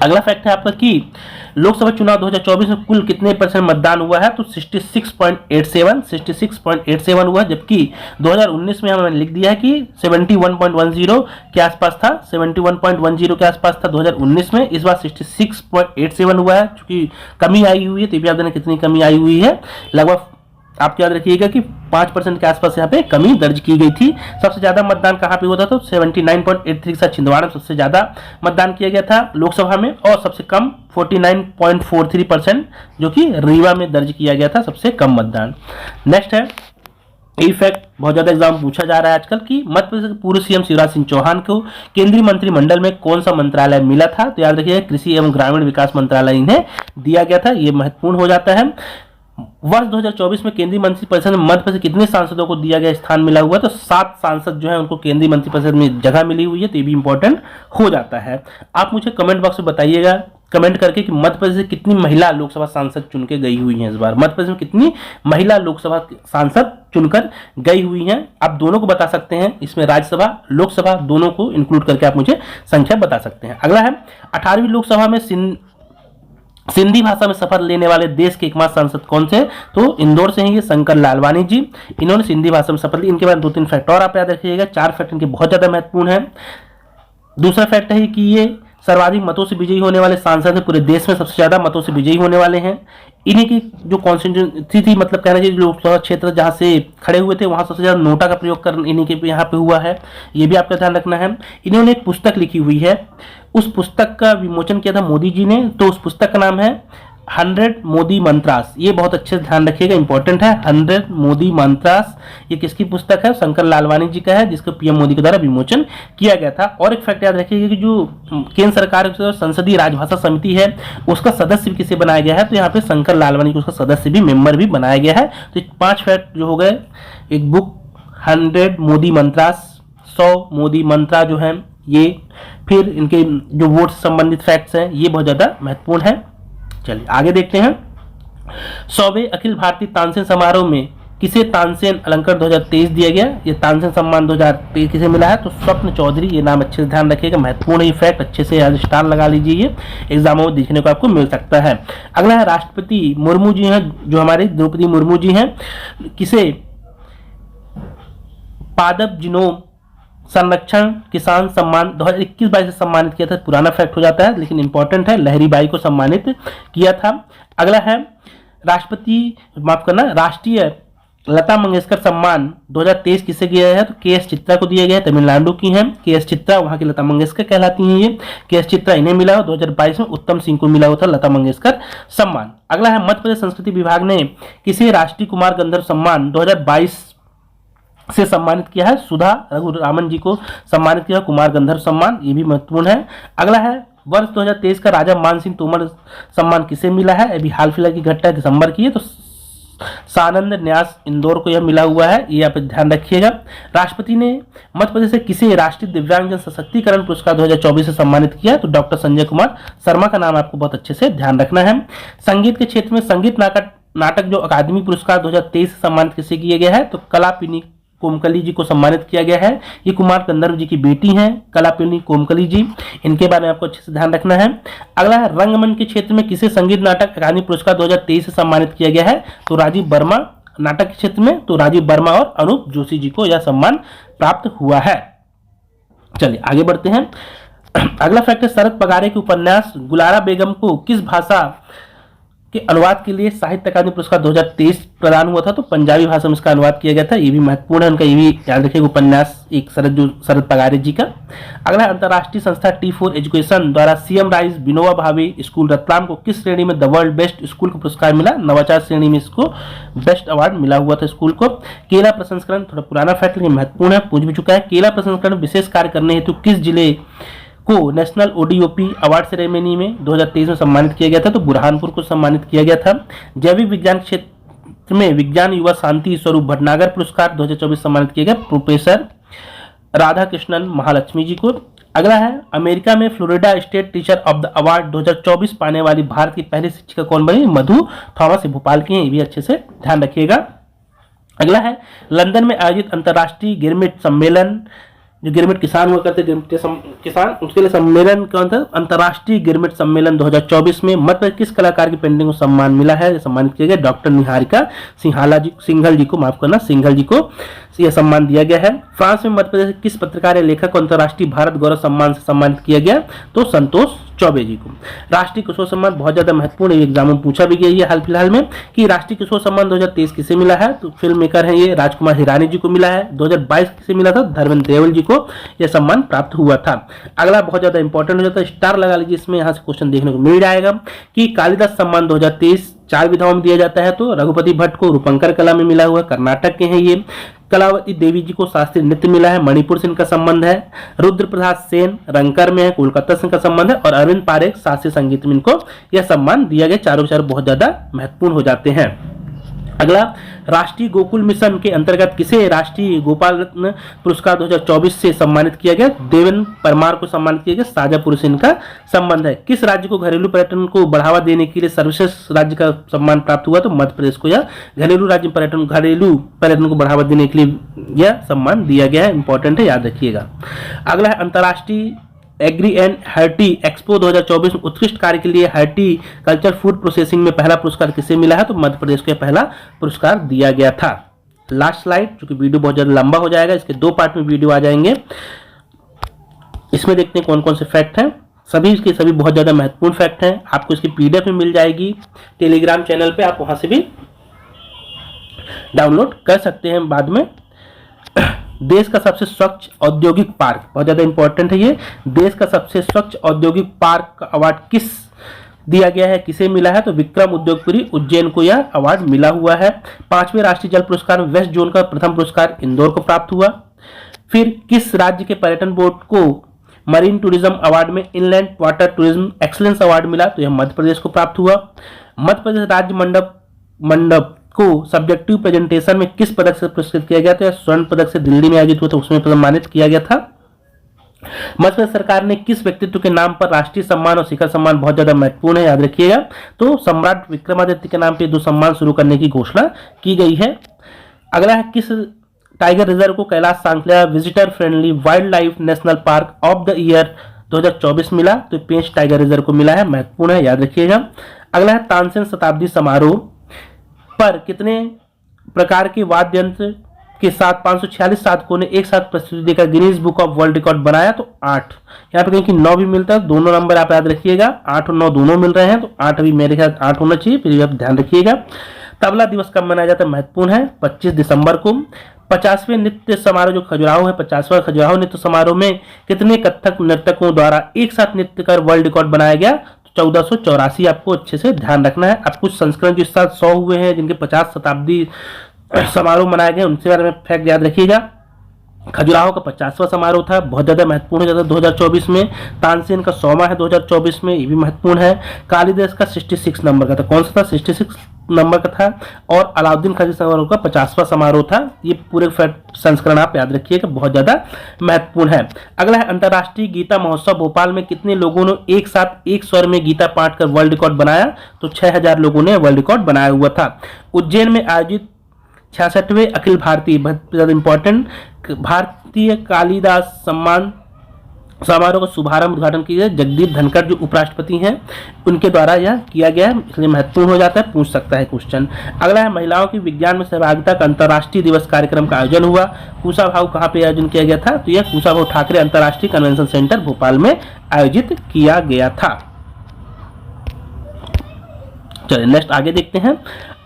अगला फैक्ट है आपका कि लोकसभा चुनाव 2024 में कुल कितने परसेंट मतदान हुआ है, तो 66.87 हुआ, जबकि 2019 में हमने लिख दिया है कि 71.10 के आसपास था, 71.10 के आसपास था 2019 में। इस बार 66.87 हुआ है, क्योंकि कमी आई हुई है, तो ये भी याद रखना कितनी कमी आई हुई है, लगभग आप याद रखिएगा कि 5% के आसपास यहाँ पे कमी दर्ज की गई थी। सबसे ज्यादा मतदान कहाँ पे हुआ था, तो 79.83 के साथ छिंदवाड़ा में सबसे ज्यादा मतदान किया गया था लोकसभा में, और सबसे कम 49.43% जो कि रीवा में दर्ज किया गया था, सबसे कम मतदान। नेक्स्ट है, ये फैक्ट बहुत ज्यादा एग्जाम पूछा जा रहा है आजकल कि मध्य प्रदेश के पूर्व सीएम शिवराज सिंह चौहान को केंद्रीय मंत्रिमंडल में कौन सा मंत्रालय मिला था, तो याद रखिएगा कृषि एवं ग्रामीण विकास मंत्रालय इन्हें दिया गया था, ये महत्वपूर्ण हो जाता है। वर्ष 2024 में केंद्रीय मंत्रिपरिषद में मध्य प्रदेश कितने सांसदों को दिया गया स्थान मिला हुआ है, तो 7 सांसद जो है उनको केंद्रीय मंत्रिपरिषद में जगह मिली हुई है, तो ये भी इंपॉर्टेंट हो जाता है। आप मुझे कमेंट बॉक्स में बताइएगा कमेंट करके कि मध्य प्रदेश से कितनी महिला लोकसभा सांसद चुन के गई हुई हैं। इस बार मध्य प्रदेश में कितनी महिला लोकसभा सांसद चुनकर गई हुई हैं, आप दोनों को बता सकते हैं। इसमें राज्यसभा लोकसभा दोनों को इंक्लूड करके आप मुझे संख्या बता सकते हैं। अगला है 18वीं लोकसभा में सिंधी भाषा में शपथ लेने वाले देश के एकमात्र सांसद कौन से, तो इंदौर से हैं ये शंकर लालवानी जी, इन्होंने सिंधी भाषा में शपथ ली। इनके बाद 2-3 फैक्ट और आप याद रखिएगा, 4 फैक्ट इनके बहुत ज्यादा महत्वपूर्ण है। दूसरा फैक्ट है कि ये सर्वाधिक मतों से विजयी होने वाले सांसद है, पूरे देश में सबसे ज्यादा मतों से विजयी होने वाले हैं। इन्हीं की जो कॉन्स्टिट्यूंसी थी, मतलब कहना चाहिए लोकसभा क्षेत्र जहां से खड़े हुए थे वहां सबसे ज्यादा नोटा का प्रयोग कर इन्हीं के यहाँ पे हुआ है, ये भी आपका ध्यान रखना है। इन्होंने एक पुस्तक लिखी हुई है, उस पुस्तक का विमोचन किया था मोदी जी ने, तो उस पुस्तक का नाम है 100 मोदी मंत्रास, ये बहुत अच्छे से ध्यान रखिएगा, इंपॉर्टेंट है। 100 मोदी मंत्रास ये किसकी पुस्तक है? शंकर लालवानी जी का है, जिसको पीएम मोदी के द्वारा विमोचन किया गया था। और एक फैक्ट याद रखिएगा कि जो केंद्र सरकार की संसदीय राजभाषा समिति है उसका सदस्य भी किसे बनाया गया है? तो यहाँ पे शंकर लालवानी को उसका सदस्य भी, मेंबर भी बनाया गया है। तो 5 फैक्ट जो हो गए, एक बुक 100 मोदी मंत्रास, 100 मोदी मंत्रा जो है ये, फिर इनके जो वोट से संबंधित फैक्ट्स हैं ये बहुत ज़्यादा महत्वपूर्ण है। चलिए आगे देखते हैं। 100वें अखिल भारतीय तानसेन समारोह में किसे तानसेन अलंकार 2023 दिया गया? ये तानसेन सम्मान 2023 किसे मिला है? तो स्वप्न चौधरी, ये नाम अच्छे से ध्यान रखिएगा, महत्वपूर्ण है फैक्ट, अच्छे से आज स्टार लगा लीजिए, ये एग्जामों में देखने को आपको मिल सकता है। अगला है राष्ट्रपति मुर्मू जी हैं, जो हमारे द्रौपदी मुर्मू जी हैं, किसे पादप जीनोम संरक्षण किसान सम्मान 2021-22 से सम्मानित किया था? पुराना फैक्ट हो जाता है लेकिन इंपॉर्टेंट है, लहरी बाई को सम्मानित किया था। अगला है राष्ट्रपति, माफ करना, राष्ट्रीय लता मंगेशकर सम्मान 2023 किसे दिया है? तो के एस चित्रा को दिया गया है, तमिलनाडु की हैं के एस चित्रा, वहां की लता मंगेशकर कहलाती हैं ये, के एस चित्रा इन्हें मिला हो। 2022 में उत्तम सिंह को मिला हुआ था लता मंगेशकर सम्मान। अगला है मध्य प्रदेश संस्कृति विभाग ने किसे राष्ट्रीय कुमार गंधर्व सम्मान 2022 से सम्मानित किया है? सुधा रघुरामन जी को सम्मानित किया कुमार गंधर्व सम्मान, ये भी महत्वपूर्ण है। अगला है वर्ष 2023 का राजा मान सिंह तोमर सम्मान किसे मिला है? अभी हाल फिलहाल की घटना दिसंबर की है, तो सानंद न्यास इंदौर को यह मिला हुआ है, ये आप ध्यान रखिएगा। राष्ट्रपति ने मध्य प्रदेश से किसे राष्ट्रीय दिव्यांगजन सशक्तिकरण पुरस्कार 2024 से सम्मानित किया? तो डॉक्टर संजय कुमार शर्मा का नाम आपको बहुत अच्छे से ध्यान रखना है। संगीत के क्षेत्र में संगीत नाटक जो अकादमी पुरस्कार 2023 से सम्मानित किसे किया गया है? तो कलापिनी कोमकली जी को सम्मानित किया गया है। ये कुमार गंधर्व जी की बेटी हैं, कलापिनी कोमकली जी, इनके बारे में आपको अच्छे से ध्यान रखना है। अगला है रंगमंच के क्षेत्र में किसे संगीत नाटक अकादमी पुरस्कार 2023 से सम्मानित किया गया है? तो राजीव वर्मा, नाटक के क्षेत्र में तो राजीव वर्मा और अनूप जोशी जी को यह सम्मान प्राप्त हुआ है। चलिए आगे बढ़ते हैं। अगला फैक्ट है शरद पगारे के उपन्यास गुलारा बेगम को किस भाषा के अनुवाद के लिए साहित्य अकादमी पुरस्कार 2023 प्रदान हुआ था? तो पंजाबी भाषा में इसका अनुवाद किया गया था, ये भी महत्वपूर्ण है उनका, ये भी याद रखिएगा उपन्यास एक शरद पगारे जी का। अगला अंतर्राष्ट्रीय संस्था T4 एजुकेशन द्वारा CM rise Vinoba Bhave school Ratlam को किस श्रेणी में द वर्ल्ड बेस्ट स्कूल का पुरस्कार मिला? नवाचार श्रेणी में इसको बेस्ट अवार्ड मिला हुआ था स्कूल को। केला प्रसंस्करण, थोड़ा पुराना फैक्ट लेकिन महत्वपूर्ण है, पूछ भी चुका है। केला प्रसंस्करण विशेष कार्य करने हेतु किस जिले को नेशनल ओडीओपी अवार्ड सेरेमनी में 2023 में सम्मानित किया गया था? तो बुरहानपुर को सम्मानित किया गया था। जैविक विज्ञान क्षेत्र में विज्ञान युवा शांति स्वरूप भटनागर पुरस्कार 2024 सम्मानित किया गया प्रोफेसर राधा कृष्णन महालक्ष्मी जी को। अगला है अमेरिका में Florida state teacher of the award 2024 पाने वाली भारत की पहली शिक्षिका कौन बनी? मधु थॉमस, भोपाल की हैं, ये भी अच्छे से ध्यान रखिएगा। अगला है लंदन में आयोजित अंतर्राष्ट्रीय गिरमिट सम्मेलन, जो गिरमिट किसान हुआ करते किसान, उसके लिए सम्मेलन कौन था? अंतर्राष्ट्रीय गिरमिट सम्मेलन 2024 में मध्य प्रदेश किस कलाकार की पेंटिंग को सम्मान मिला है? सम्मानित किया गया डॉक्टर निहारिका सिंघल जी को, माफ करना, सिंघल जी को यह सम्मान दिया गया है। फ्रांस में मध्य प्रदेश किस पत्रकार या लेखक को अंतर्राष्ट्रीय भारत गौरव सम्मान से सम्मानित किया गया? तो संतोष चौबे जी को। राष्ट्रीय किशोर सम्मान बहुत ज्यादा महत्वपूर्ण है, एग्जाम में पूछा भी गया है हाल फिलहाल में कि राष्ट्रीय किशोर सम्मान 2023 किसे मिला है? तो फिल्म मेकर है ये राजकुमार हिरानी जी को मिला है। 2022 किसे मिला था? धर्मेंद्र देवल जी को यह सम्मान प्राप्त हुआ था। अगला बहुत ज्यादा इंपॉर्टेंट हो जाता है, स्टार लगा लीजिए, इसमें यहाँ से क्वेश्चन देखने को मिल जाएगा कि कालिदास सम्मान 2023 4 विधाओं में दिया जाता है। तो रघुपति भट्ट को रूपंकर कला में मिला हुआ, कर्नाटक के हैं ये। कलावती देवी जी को शास्त्रीय नृत्य मिला है, मणिपुर से इनका संबंध है। रुद्र प्रसाद सेन रंकर में है, कोलकाता से इनका संबंध है। और अरविंद पारेख शास्त्रीय संगीत में इनको यह सम्मान दिया गया। चारों के चारों बहुत ज्यादा महत्वपूर्ण हो जाते हैं। अगला राष्ट्रीय गोकुल मिशन के अंतर्गत किसे राष्ट्रीय गोपाल रत्न पुरस्कार 2024 से सम्मानित किया गया? देवेंद्र परमार को सम्मानित किया गया, शाजापुर से इनका संबंध है। किस राज्य को घरेलू पर्यटन को बढ़ावा देने के लिए सर्वश्रेष्ठ राज्य का सम्मान प्राप्त हुआ? तो मध्य प्रदेश को यह घरेलू पर्यटन को बढ़ावा देने के लिए यह सम्मान दिया गया है, इंपॉर्टेंट है, याद रखिएगा। अगला है अंतर्राष्ट्रीय एग्री एंड हर्टी एक्सपो 2024 में उत्कृष्ट कार्य के लिए हर्टी कल्चर फूड प्रोसेसिंग में पहला पुरस्कार किसे मिला है? तो मध्य प्रदेश को पहला पुरस्कार दिया गया था। लास्ट स्लाइड, क्योंकि वीडियो बहुत ज्यादा लंबा हो जाएगा, इसके 2 पार्ट में वीडियो आ जाएंगे। इसमें देखते हैं कौन कौन से फैक्ट हैं। सभी इसके सभी बहुत ज्यादा महत्वपूर्ण फैक्ट हैं। आपको इसकी पीडीएफ में मिल जाएगी टेलीग्राम चैनल पे, आप वहां से भी डाउनलोड कर सकते हैं बाद में। देश का सबसे स्वच्छ औद्योगिक पार्क बहुत ज्यादा इंपॉर्टेंट है ये। देश का सबसे स्वच्छ औद्योगिक पार्क का अवार्ड किस दिया गया है। किसे मिला है? तो विक्रम उद्योगपुरी उज्जैन को यह अवार्ड मिला हुआ है। 5वें राष्ट्रीय जल पुरस्कार में वेस्ट जोन का प्रथम पुरस्कार इंदौर को प्राप्त हुआ। फिर किस राज्य के पर्यटन बोर्ड को मरीन टूरिज्म अवार्ड में inland water tourism excellence award मिला? तो यह मध्य प्रदेश को प्राप्त हुआ। मध्य प्रदेश राज्य मंडप को सब्जेक्टिव प्रेजेंटेशन में किस पदक से पुरस्कृत किया गया? तो यह स्वर्ण पदक से दिल्ली में आयोजित हुआ था, उसमें सम्मानित किया गया था। मध्य प्रदेश सरकार ने किस व्यक्तित्व के नाम पर राष्ट्रीय सम्मान और शिखर सम्मान बहुत ज्यादा महत्वपूर्ण है, याद रखिएगा, तो सम्राट विक्रमादित्य के नाम पे 2 सम्मान शुरू करने की घोषणा की गई है। अगला है किस टाइगर रिजर्व को कैलाश सांकला visitor friendly wild life national park of the year 2024 मिला? तो पेंच टाइगर रिजर्व को मिला है, महत्वपूर्ण है, याद रखिएगा। अगला है तानसेन शताब्दी समारोह पर कितने प्रकार के वाद्य यंत्र के साथ 546 साधकों ने एक साथ प्रस्तुति देकर Guinness book of world record बनाया? तो 8। यहाँ पे कहीं कि 9 भी मिलता है, दोनों नंबर आप याद रखिएगा, 8 और 9 दोनों मिल रहे हैं, तो 8 भी मेरे ख्याल 8 होना चाहिए, फिर आप ध्यान रखिएगा। तबला दिवस कब मनाया जाता है? महत्वपूर्ण है, 25 दिसंबर को। 50वें नृत्य समारोह जो खजुराहो है, 50वां खजुराहो नृत्य समारोह में कितने कथक नर्तकों द्वारा एक साथ नृत्य कर वर्ल्ड रिकॉर्ड बनाया गया? 1484। आपको अच्छे से ध्यान रखना है। अब कुछ संस्करण जो इस साल 100 हुए हैं, जिनके 50 शताब्दी समारोह मनाए गए, उनके बारे में फैक्ट याद रखिएगा। खजुराहो का 50वां समारोह था, बहुत ज्यादा महत्वपूर्ण है 2024 में। तानसेन का 100वां है 2024 में, ये भी महत्वपूर्ण है। कालिदास का 66 नंबर का था, कौन सा था? 66 नंबर का था। और अलाउद्दीन खिलजी समारोह का 50वां समारोह था। ये पूरे संस्करण आप याद रखिएगा, बहुत ज्यादा महत्वपूर्ण है। अगला है अंतर्राष्ट्रीय गीता महोत्सव भोपाल में कितने लोगों ने एक साथ एक स्वर में गीता पाठ कर वर्ल्ड रिकॉर्ड बनाया? तो 6000 लोगों ने वर्ल्ड रिकॉर्ड बनाया हुआ था। उज्जैन में आयोजित 66वें अखिल भारतीय, बहुत ज्यादा इंपॉर्टेंट, भारतीय कालिदास सम्मान समारोह का शुभारंभ उद्घाटन किया जगदीप धनखड़ जो उपराष्ट्रपति हैं, उनके द्वारा यह किया गया है, इसलिए महत्वपूर्ण हो जाता है, पूछ सकता है क्वेश्चन। अगला है महिलाओं की विज्ञान में सहभागिता का अंतर्राष्ट्रीय दिवस कार्यक्रम का आयोजन हुआ। कुशाभाऊ कहाँ पे आयोजन किया गया था? तो यह कुशाभाऊ ठाकरे अंतर्राष्ट्रीय कन्वेंशन सेंटर भोपाल में आयोजित किया गया था। चलिए नेक्स्ट आगे देखते हैं।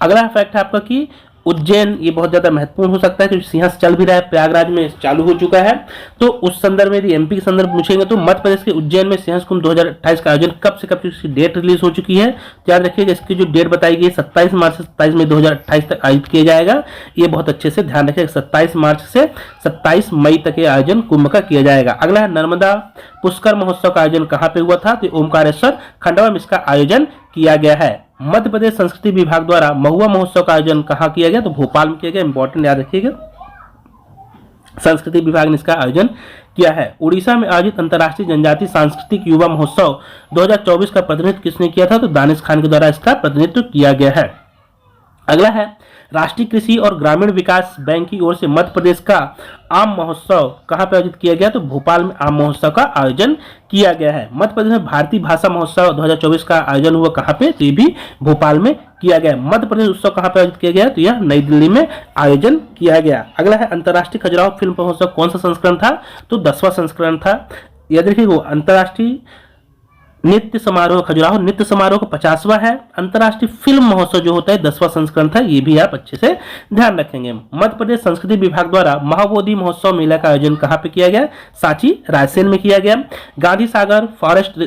अगला फैक्ट है आपका कि उज्जैन, ये बहुत ज्यादा महत्वपूर्ण हो सकता है क्योंकि सिंहस्थ चल भी रहा है, प्रयागराज में चालू हो चुका है। तो उस संदर्भ में यदि एमपी के संदर्भ पूछेंगे तो मध्य प्रदेश के उज्जैन में सिंहस्थ कुंभ 2028 का आयोजन कब से कब तक इसकी डेट रिलीज हो चुकी है? तो याद रखिएगा, इसकी जो डेट बताई गई 27 मार्च से 27 मई 2028 तक आयोजित किया जाएगा। ये बहुत अच्छे से ध्यान रखिएगा, 27 मार्च से 27 मई तक ये आयोजन कुंभ का किया जाएगा। अगला है नर्मदा पुष्कर महोत्सव का आयोजन कहाँ पे हुआ था? तो ओमकारेश्वर खंडवा में इसका आयोजन किया गया है। मध्य प्रदेश संस्कृति विभाग द्वारा महुआ महोत्सव का आयोजन कहाँ किया गया? तो भोपाल में किया गया, इंपॉर्टेंट याद रखिएगा, संस्कृति विभाग ने इसका आयोजन किया है। उड़ीसा में आयोजित अंतर्राष्ट्रीय जनजातीय सांस्कृतिक युवा महोत्सव 2024 का प्रतिनिधित्व किसने किया था? तो दानिश खान के द्वारा इसका प्रतिनिधित्व किया गया है। अगला है राष्ट्रीय कृषि और ग्रामीण विकास बैंक की ओर से मध्य प्रदेश का आम महोत्सव कहाँ पे आयोजित किया गया? तो भोपाल में आम महोत्सव का आयोजन किया गया है। मध्य प्रदेश में भारतीय भाषा महोत्सव 2024 का आयोजन हुआ कहाँ पे? तो ये भी भोपाल में किया गया। मध्य प्रदेश उत्सव कहाँ पे आयोजित किया गया? तो यह नई दिल्ली में आयोजन किया गया। अगला है अंतर्राष्ट्रीय खजुराहो फिल्म महोत्सव कौन सा संस्करण था? तो 10वां संस्करण था। याद रखिएगा, अंतर्राष्ट्रीय नृत्य समारोह खजुराहो नृत्य समारोह का 50वां है। अंतर्राष्ट्रीय फिल्म महोत्सव जो होता है 10वां संस्करण था, ये भी आप अच्छे से ध्यान रखेंगे। मध्य प्रदेश संस्कृति विभाग द्वारा महाबोधि महोत्सव मेला का आयोजन कहाँ पे किया गया? सांची रायसेन में किया गया। गांधी सागर फॉरेस्ट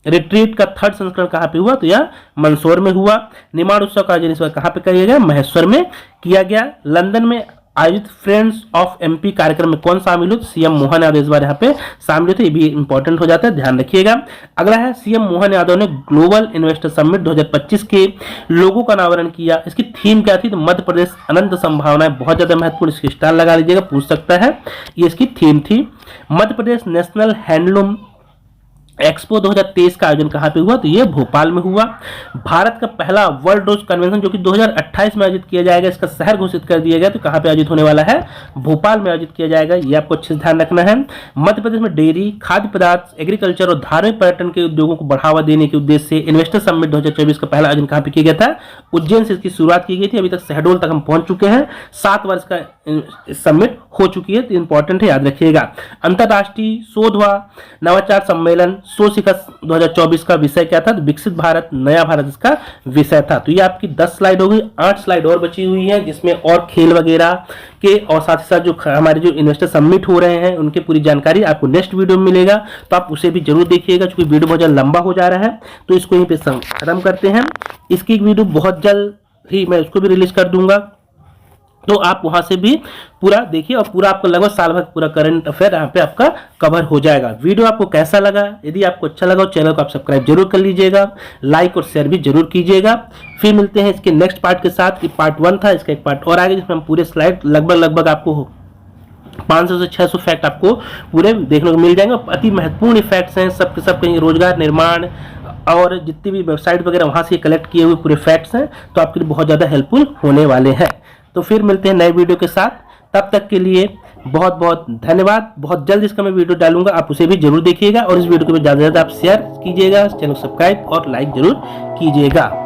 रिट्रीट का 3rd संस्करण कहाँ पे हुआ? तो यह मंदसौर में हुआ। निमाड़ उत्सव का आयोजन इस बार कहाँ पे किया गया? महेश्वर में किया गया। लंदन में आयोजित फ्रेंड्स ऑफ एमपी कार्यक्रम में कौन शामिल हुए? सीएम मोहन यादव इस बार यहाँ पे शामिल हुए थे, ये भी इंपॉर्टेंट हो जाता है, ध्यान रखिएगा। अगला है सीएम मोहन यादव ने ग्लोबल इन्वेस्टर समिट 2025 के लोगों का अनावरण किया। इसकी थीम क्या थी? तो मध्य प्रदेश अनंत संभावनाएं, बहुत ज्यादा महत्वपूर्ण, इसकी स्टार लगा लीजिएगा, पूछ सकता है, ये इसकी थीम थी। Madhya Pradesh national handloom expo 2023 का आयोजन कहाँ पे हुआ? तो ये भोपाल में हुआ। भारत का पहला वर्ल्ड रोज कन्वेंशन जो कि 2028 में आयोजित किया जाएगा, इसका शहर घोषित कर दिया गया, तो कहाँ पे आयोजित होने वाला है? भोपाल में आयोजित किया जाएगा, ये आपको अच्छे से ध्यान रखना है। मध्य प्रदेश में डेयरी, खाद्य पदार्थ, एग्रीकल्चर और धार्मिक पर्यटन के उद्योगों को बढ़ावा देने के उद्देश्य से इन्वेस्टर समिट 2024 का पहला आयोजन कहाँ पे किया गया था? उज्जैन से इसकी शुरुआत की गई थी, अभी तक शहडोल तक हम पहुंच चुके हैं, 7 वर्ष का समिट हो चुकी है, तो इंपॉर्टेंट है, याद रखिएगा। अंतर्राष्ट्रीय शोध व नवाचार सम्मेलन सोच शिखर 2024 का विषय क्या था? तो विकसित भारत नया भारत इसका विषय था। तो ये आपकी 10 स्लाइड हो गई, 8 स्लाइड और बची हुई है जिसमें और खेल वगैरह के और साथ ही साथ जो हमारे जो इन्वेस्टर सबमिट हो रहे हैं उनकी पूरी जानकारी आपको नेक्स्ट वीडियो में मिलेगा। तो आप उसे भी जरूर देखिएगा, क्योंकि वीडियो बहुत ज़्यादा लंबा हो जा रहा है। तो इसको यहीं पे खत्म करते हैं। इसकी एक वीडियो बहुत जल्द ही मैं उसको भी रिलीज कर दूंगा, तो आप वहां से भी पूरा देखिए और पूरा आपको लगभग साल भर पूरा करंट अफेयर यहाँ पे आपका कवर हो जाएगा। वीडियो आपको कैसा लगा? यदि आपको अच्छा लगा तो चैनल को आप सब्सक्राइब जरूर कर लीजिएगा, लाइक और शेयर भी जरूर कीजिएगा। फिर मिलते हैं इसके नेक्स्ट पार्ट के साथ। ये पार्ट 1 था, इसका एक पार्ट और आएगा जिसमें हम पूरे स्लाइड लगभग आपको 500 से 600 फैक्ट आपको पूरे देखने को मिल जाएंगे। अति महत्वपूर्ण फैक्ट्स हैं, सब के सब कहीं रोजगार निर्माण और जितनी भी वेबसाइट वगैरह वहां से कलेक्ट किए हुए पूरे फैक्ट्स हैं, तो आपके लिए बहुत ज़्यादा हेल्पफुल होने वाले हैं। तो फिर मिलते हैं नए वीडियो के साथ, तब तक के लिए बहुत बहुत धन्यवाद। बहुत जल्द इसका मैं वीडियो डालूंगा, आप उसे भी जरूर देखिएगा और इस वीडियो को भी ज़्यादा से ज़्यादा आप शेयर कीजिएगा, चैनल सब्सक्राइब और लाइक जरूर कीजिएगा।